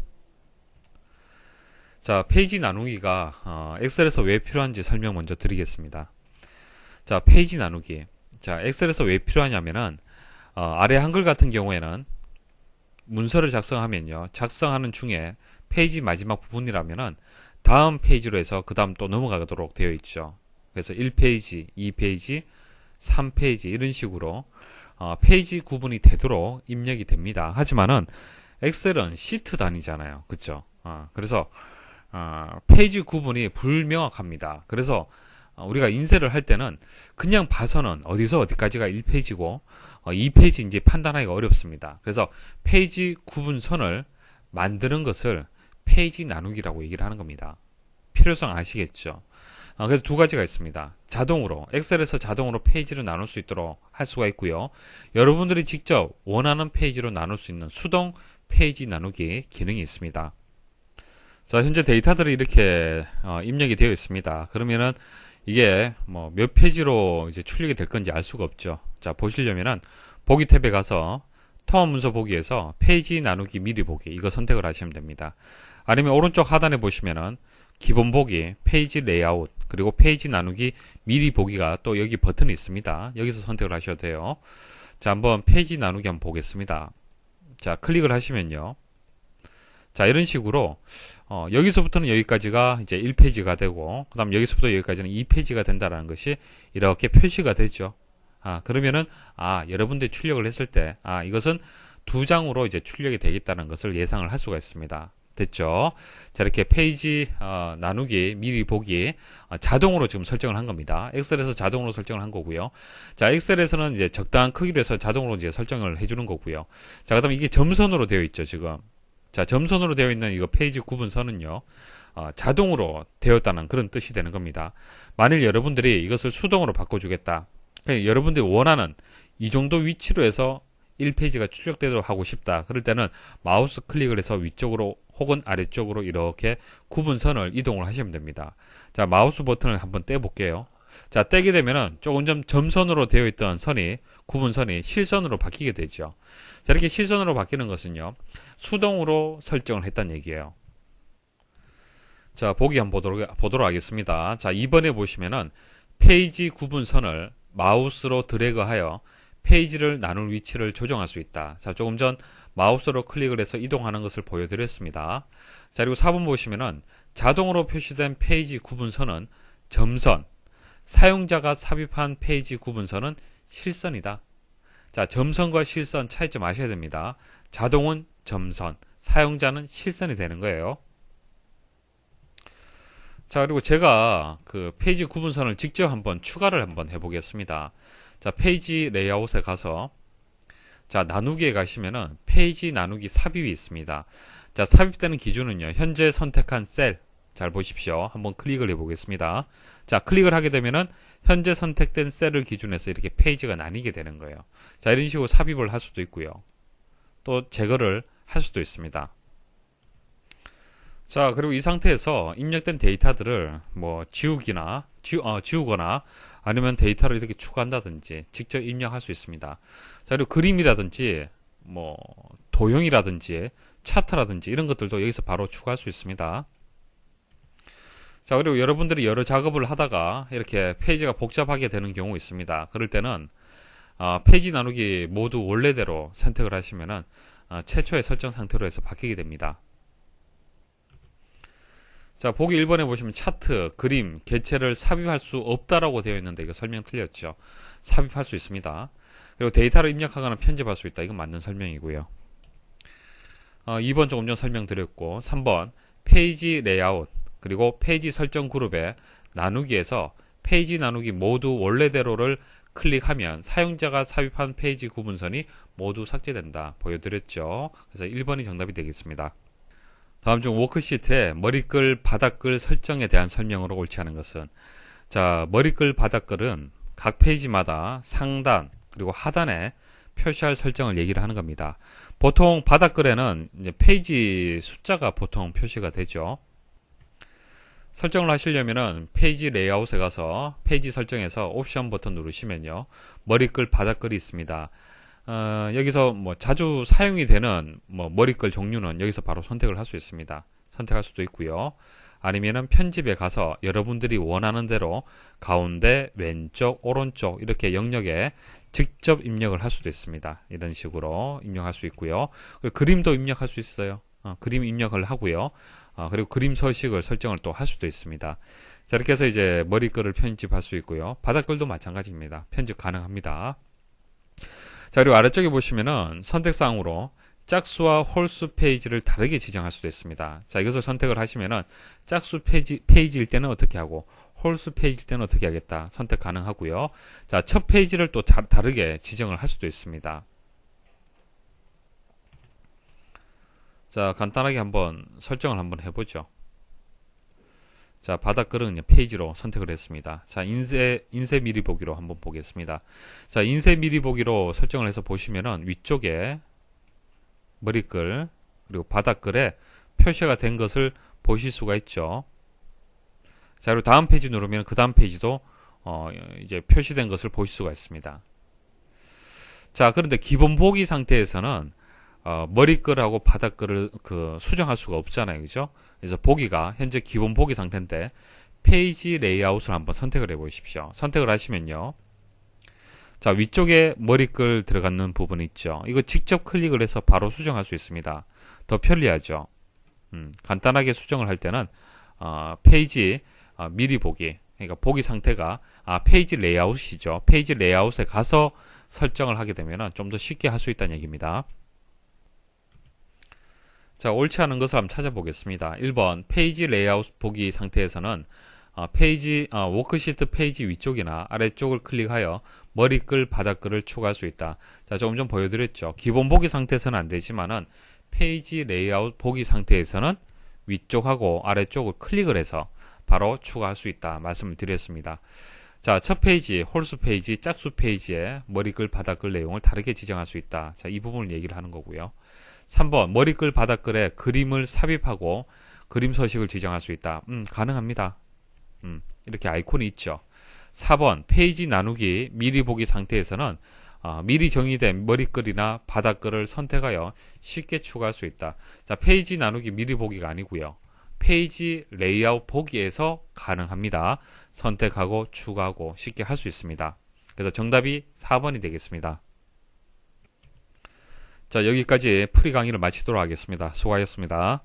자, 페이지 나누기가 엑셀에서 왜 필요한지 설명 먼저 드리겠습니다. 자, 페이지 나누기. 자, 엑셀에서 왜 필요하냐면은 아래 한글 같은 경우에는 문서를 작성하면요, 작성하는 중에 페이지 마지막 부분이라면은 다음 페이지로 해서 그 다음 또 넘어가도록 되어 있죠. 그래서 1페이지, 2페이지, 3페이지 이런 식으로 페이지 구분이 되도록 입력이 됩니다. 하지만은 엑셀은 시트 단위잖아요. 그쵸? 그래서 페이지 구분이 불명확합니다. 그래서 우리가 인쇄를 할 때는 그냥 봐서는 어디서 어디까지가 1페이지고 2페이지인지 판단하기가 어렵습니다. 그래서 페이지 구분선을 만드는 것을 페이지 나누기라고 얘기를 하는 겁니다. 필요성 아시겠죠? 그래서 두 가지가 있습니다. 자동으로, 엑셀에서 자동으로 페이지를 나눌 수 있도록 할 수가 있고요. 여러분들이 직접 원하는 페이지로 나눌 수 있는 수동 페이지 나누기 기능이 있습니다. 자, 현재 데이터들이 이렇게 입력이 되어 있습니다. 그러면은 이게 뭐 몇 페이지로 이제 출력이 될 건지 알 수가 없죠. 자, 보시려면은 보기 탭에 가서 통합 문서 보기에서 페이지 나누기 미리 보기 이거 선택을 하시면 됩니다. 아니면 오른쪽 하단에 보시면은 기본 보기, 페이지 레이아웃, 그리고 페이지 나누기 미리 보기가 또 여기 버튼이 있습니다. 여기서 선택을 하셔도 돼요. 자, 한번 페이지 나누기 한번 보겠습니다. 자, 클릭을 하시면요. 자, 이런 식으로 여기서부터는 여기까지가 이제 1페이지가 되고, 그 다음 여기서부터 여기까지는 2페이지가 된다라는 것이 이렇게 표시가 되죠. 그러면은, 여러분들이 출력을 했을 때, 이것은 두 장으로 이제 출력이 되겠다는 것을 예상을 할 수가 있습니다. 됐죠? 자, 이렇게 페이지 나누기, 미리 보기 자동으로 지금 설정을 한 겁니다. 엑셀에서 자동으로 설정을 한 거고요. 자, 엑셀에서는 이제 적당한 크기로 해서 자동으로 이제 설정을 해주는 거고요. 자, 그다음에 이게 점선으로 되어 있죠, 지금. 자, 점선으로 되어 있는 이거 페이지 구분선은요, 자동으로 되었다는 그런 뜻이 되는 겁니다. 만일 여러분들이 이것을 수동으로 바꿔주겠다. 여러분들이 원하는 이 정도 위치로 해서 1페이지가 출력되도록 하고 싶다. 그럴 때는 마우스 클릭을 해서 위쪽으로 혹은 아래쪽으로 이렇게 구분선을 이동을 하시면 됩니다. 자, 마우스 버튼을 한번 떼볼게요. 자, 떼게 되면은 조금 좀 점선으로 되어 있던 선이, 구분선이 실선으로 바뀌게 되죠. 자, 이렇게 실선으로 바뀌는 것은요, 수동으로 설정을 했다는 얘기예요. 자, 보기 한번 보도록 하겠습니다. 자, 2번에 보시면은 페이지 구분선을 마우스로 드래그하여 페이지를 나눌 위치를 조정할 수 있다. 자, 조금 전 마우스로 클릭을 해서 이동하는 것을 보여드렸습니다. 자, 그리고 4번 보시면은 자동으로 표시된 페이지 구분선은 점선, 사용자가 삽입한 페이지 구분선은 실선이다. 자, 점선과 실선 차이점 아셔야 됩니다. 자동은 점선, 사용자는 실선이 되는 거예요. 자, 그리고 제가 그 페이지 구분선을 직접 한번 추가를 한번 해보겠습니다. 자, 페이지 레이아웃에 가서 자, 나누기에 가시면은 페이지 나누기 삽입이 있습니다. 자, 삽입되는 기준은요, 현재 선택한 셀, 잘 보십시오. 한번 클릭을 해보겠습니다. 자, 클릭을 하게 되면은 현재 선택된 셀을 기준해서 이렇게 페이지가 나뉘게 되는 거예요. 자, 이런 식으로 삽입을 할 수도 있고요. 또 제거를 할 수도 있습니다. 자, 그리고 이 상태에서 입력된 데이터들을 뭐 지우거나 아니면 데이터를 이렇게 추가한다든지 직접 입력할 수 있습니다. 자, 그리고 그림이라든지 뭐 도형이라든지 차트라든지 이런 것들도 여기서 바로 추가할 수 있습니다. 자, 그리고 여러분들이 여러 작업을 하다가 이렇게 페이지가 복잡하게 되는 경우 있습니다. 그럴 때는 페이지 나누기 모두 원래대로 선택을 하시면은 최초의 설정 상태로 해서 바뀌게 됩니다. 자, 보기 1번에 보시면 차트, 그림, 개체를 삽입할 수 없다라고 되어 있는데 이거 설명 틀렸죠. 삽입할 수 있습니다. 그리고 데이터를 입력하거나 편집할 수 있다. 이건 맞는 설명이고요. 2번 조금 전 설명드렸고, 3번 페이지 레이아웃, 그리고 페이지 설정 그룹에 나누기에서 페이지 나누기 모두 원래대로를 클릭하면 사용자가 삽입한 페이지 구분선이 모두 삭제된다. 보여드렸죠. 그래서 1번이 정답이 되겠습니다. 다음 중 워크시트의 머리글, 바닥글 설정에 대한 설명으로 옳지 않은 것은, 자, 머리글, 바닥글은 각 페이지마다 상단 그리고 하단에 표시할 설정을 얘기를 하는 겁니다. 보통 바닥글에는 이제 페이지 숫자가 보통 표시가 되죠. 설정을 하시려면은 페이지 레이아웃에 가서 페이지 설정에서 옵션 버튼 누르시면요, 머리글, 바닥글이 있습니다. 여기서 뭐 자주 사용이 되는 뭐 머리글 종류는 여기서 바로 선택을 할 수 있습니다. 선택할 수도 있고요. 아니면은 편집에 가서 여러분들이 원하는 대로 가운데, 왼쪽, 오른쪽 이렇게 영역에 직접 입력을 할 수도 있습니다. 이런 식으로 입력할 수 있고요. 그리고 그림도 입력할 수 있어요. 그림 입력을 하고요. 그리고 그림 서식을 설정을 또 할 수도 있습니다. 자, 이렇게 해서 이제 머리글을 편집할 수 있고요. 바닥글도 마찬가지입니다. 편집 가능합니다. 자, 그리고 아래쪽에 보시면은 선택사항으로 짝수와 홀수 페이지를 다르게 지정할 수도 있습니다. 자, 이것을 선택을 하시면은 짝수 페이지일 때는 어떻게 하고 홀수 페이지일 때는 어떻게 하겠다 선택 가능하고요. 자, 첫 페이지를 또 다르게 지정을 할 수도 있습니다. 자, 간단하게 한번 설정을 한번 해보죠. 자, 바닥글은 페이지로 선택을 했습니다. 자, 인쇄 미리 보기로 한번 보겠습니다. 자, 인쇄 미리 보기로 설정을 해서 보시면은 위쪽에 머리글 그리고 바닥글에 표시가 된 것을 보실 수가 있죠. 자, 그리고 다음 페이지 누르면 그 다음 페이지도 이제 표시된 것을 보실 수가 있습니다. 자, 그런데 기본 보기 상태에서는 머리글하고 바닥글을 수정할 수가 없잖아요. 그죠? 그래서 보기가 현재 기본 보기 상태인데 페이지 레이아웃을 한번 선택을 해 보십시오. 선택을 하시면요. 자, 위쪽에 머리글 들어가는 부분이 있죠. 이거 직접 클릭을 해서 바로 수정할 수 있습니다. 더 편리하죠. 간단하게 수정을 할 때는 페이지 미리 보기, 그러니까 보기 상태가 페이지 레이아웃이죠. 페이지 레이아웃에 가서 설정을 하게 되면 좀 더 쉽게 할 수 있다는 얘기입니다. 자, 옳지 않은 것을 한번 찾아보겠습니다. 1번 페이지 레이아웃 보기 상태에서는 워크시트 페이지 위쪽이나 아래쪽을 클릭하여 머리글, 바닥글을 추가할 수 있다. 자, 조금 전 보여드렸죠. 기본 보기 상태에서는 안 되지만은 페이지 레이아웃 보기 상태에서는 위쪽하고 아래쪽을 클릭을 해서 바로 추가할 수 있다 말씀을 드렸습니다. 자, 첫 페이지, 홀수 페이지, 짝수 페이지에 머리글, 바닥글 내용을 다르게 지정할 수 있다. 자, 이 부분을 얘기를 하는 거고요. 3번 머리글, 바닥글에 그림을 삽입하고 그림 서식을 지정할 수 있다. 가능합니다. 이렇게 아이콘이 있죠. 4번 페이지 나누기 미리 보기 상태에서는 미리 정의된 머리글이나 바닥글을 선택하여 쉽게 추가할 수 있다. 자, 페이지 나누기 미리 보기가 아니고요. 페이지 레이아웃 보기에서 가능합니다. 선택하고 추가하고 쉽게 할 수 있습니다. 그래서 정답이 4번이 되겠습니다. 자, 여기까지 풀이 강의를 마치도록 하겠습니다. 수고하셨습니다.